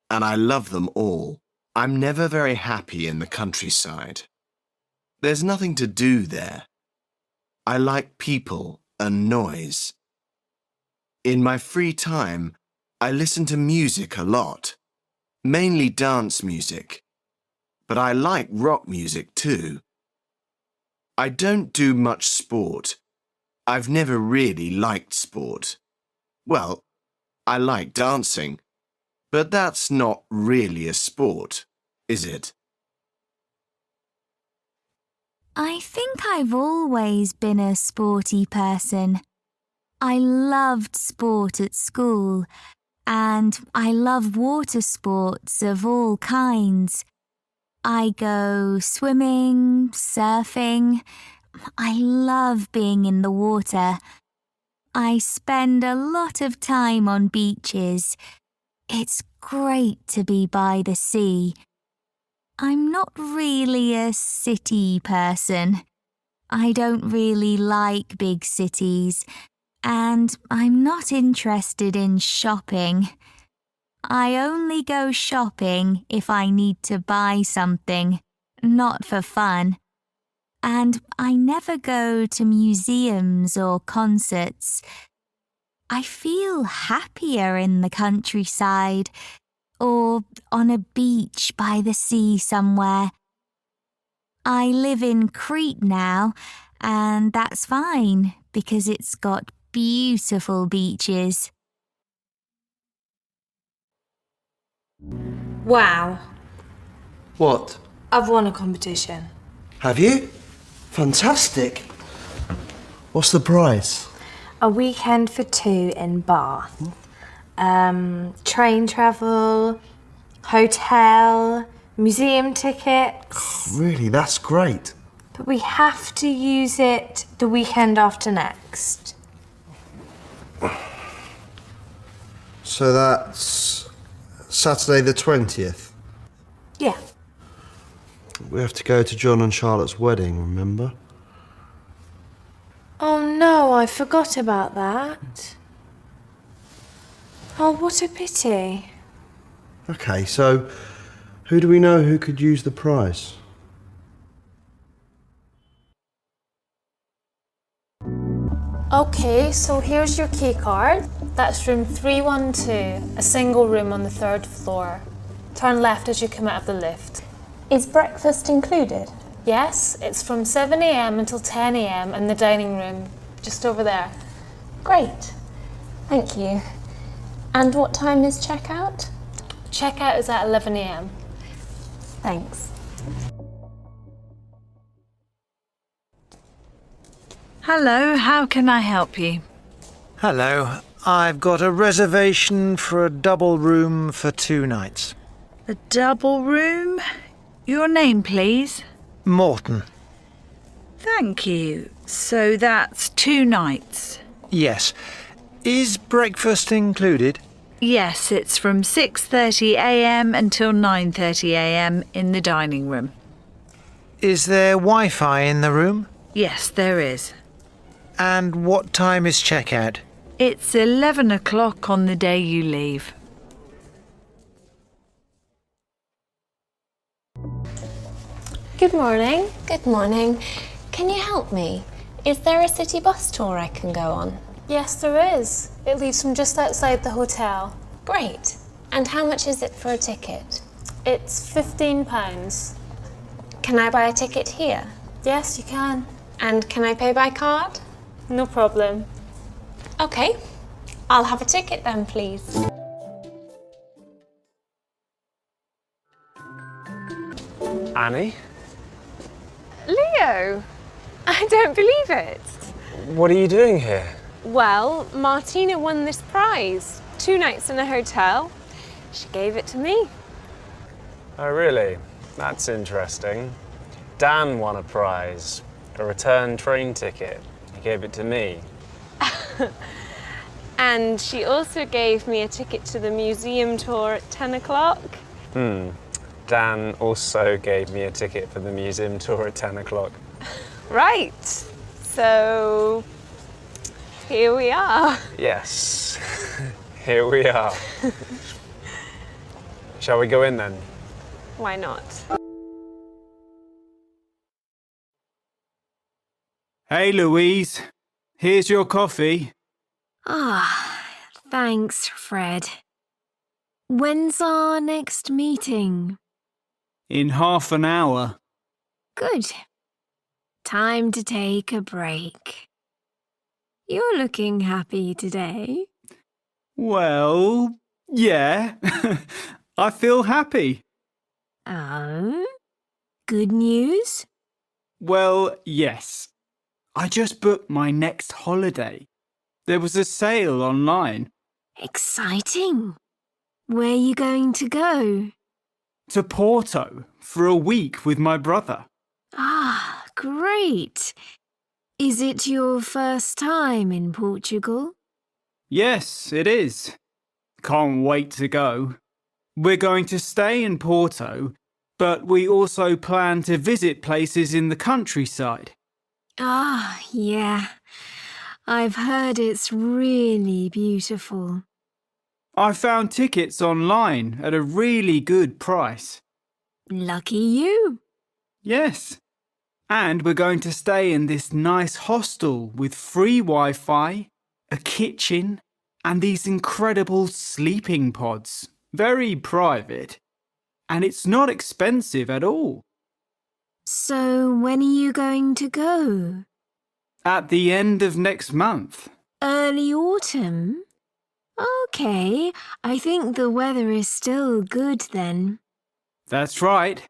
and I love them all. I'm never very happy in the countryside. There's nothing to do there. I like people and noise. In my free time, I listen to music a lot, mainly dance music, but I like rock music too. I don't do much sport. I've never really liked sport. Well, I like dancing, but that's not really a sport, is it? I think I've always been a sporty person. I loved sport at school, and I love water sports of all kinds. I go swimming, surfing. I love being in the water. I spend a lot of time on beaches. It's great to be by the sea. I'm not really a city person. I don't really like big cities, and I'm not interested in shopping. I only go shopping if I need to buy something, not for fun. And I never go to museums or concerts. I feel happier in the countryside or on a beach by the sea somewhere. I live in Crete now, and that's fine because it's got beautiful beaches. Wow, What? I've won a competition. Have you? Fantastic. What's the prize? A weekend for two in Bath. Train travel, hotel, museum tickets. Really, that's great. But we have to use it the weekend after next. So that's Saturday the 20th. Yeah. We have to go to John and Charlotte's wedding, remember? Oh no, I forgot about that. Oh, what a pity. Okay, so who do we know who could use the prize? Okay, so here's your key card. That's room 312, a single room on the 3rd floor. Turn left as you come out of the lift. Is breakfast included? Yes, it's from 7 a.m. until 10 a.m. in the dining room, just over there. Great. Thank you. And what time is checkout? Checkout is at 11 a.m. Thanks. Hello, how can I help you? Hello. I've got a reservation for a double room for 2 nights. A double room? Your name, please? Morton. Thank you. So that's 2 nights. Yes. Is breakfast included? Yes, it's from 6:30 a.m. until 9:30 a.m. in the dining room. Is there Wi-Fi in the room? Yes, there is. And what time is checkout? It's 11 o'clock on the day you leave. Good morning. Good morning. Can you help me? Is there a city bus tour I can go on? Yes, there is. It leaves from just outside the hotel. Great. And how much is it for a ticket? It's £15. Can I buy a ticket here? Yes, you can. And can I pay by card? No problem. Okay. I'll have a ticket then, please. Annie? Leo! I don't believe it. What are you doing here? Well, Martina won this prize. 2 nights in a hotel. She gave it to me. Oh, really? That's interesting. Dan won a prize, a return train ticket. He gave it to me. And she also gave me a ticket to the museum tour at 10 o'clock. Dan also gave me a ticket for the museum tour at 10 o'clock. Right. So, here we are. Yes, here we are. Shall we go in then? Why not? Hey, Louise. Here's your coffee. Thanks, Fred. When's our next meeting? In half an hour. Good. Time to take a break. You're looking happy today. Well, yeah. I feel happy. Oh? Good news? Well, yes. I just booked my next holiday. There was a sale online. Exciting. Where are you going to go? To Porto for a week with my brother. Great. Is it your first time in Portugal? Yes, it is. Can't wait to go. We're going to stay in Porto, but we also plan to visit places in the countryside. Yeah. I've heard it's really beautiful. I found tickets online at a really good price. Lucky you. Yes. And we're going to stay in this nice hostel with free Wi-Fi, a kitchen, and these incredible sleeping pods. Very private. And it's not expensive at all. So when are you going to go? At the end of next month. Early autumn? Okay, I think the weather is still good then. That's right.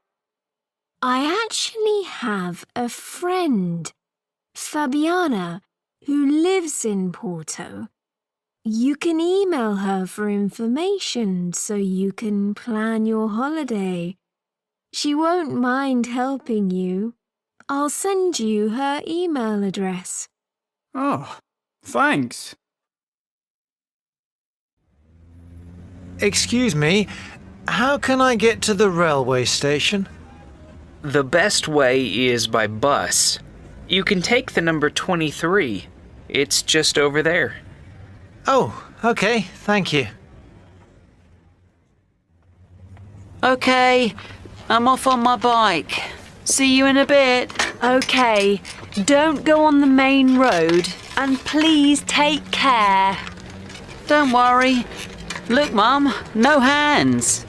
I actually have a friend, Fabiana, who lives in Porto. You can email her for information so you can plan your holiday. She won't mind helping you. I'll send you her email address. Oh, thanks. Excuse me, how can I get to the railway station? The best way is by bus. You can take the number 23. It's just over there. Oh, okay, thank you. Okay, I'm off on my bike. See you in a bit. Okay, don't go on the main road and please take care. Don't worry. Look, Mum, no hands.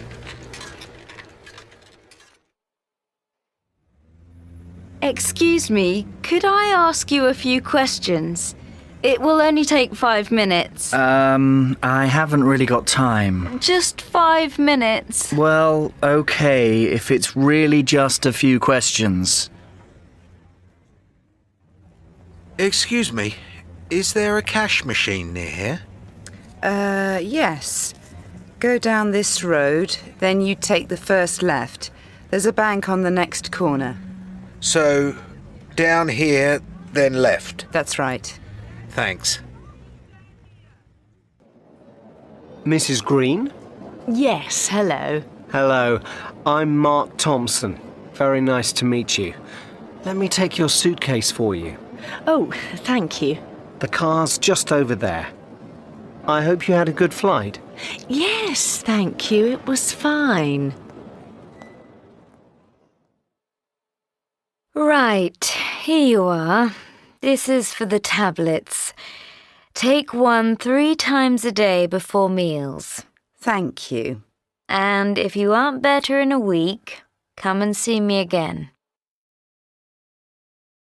Excuse me, could I ask you a few questions? It will only take 5 minutes. I haven't really got time. Just 5 minutes. Well, okay, if it's really just a few questions. Excuse me, is there a cash machine near here? Yes. Go down this road, then you take the first left. There's a bank on the next corner. So, down here, then left. That's right. Thanks. Mrs. Green? Yes, hello. Hello, I'm Mark Thompson. Very nice to meet you. Let me take your suitcase for you. Oh, thank you. The car's just over there. I hope you had a good flight. Yes, thank you. It was fine. Right, here you are. This is for the tablets. Take one 3 times a day before meals. Thank you. And if you aren't better in a week, come and see me again.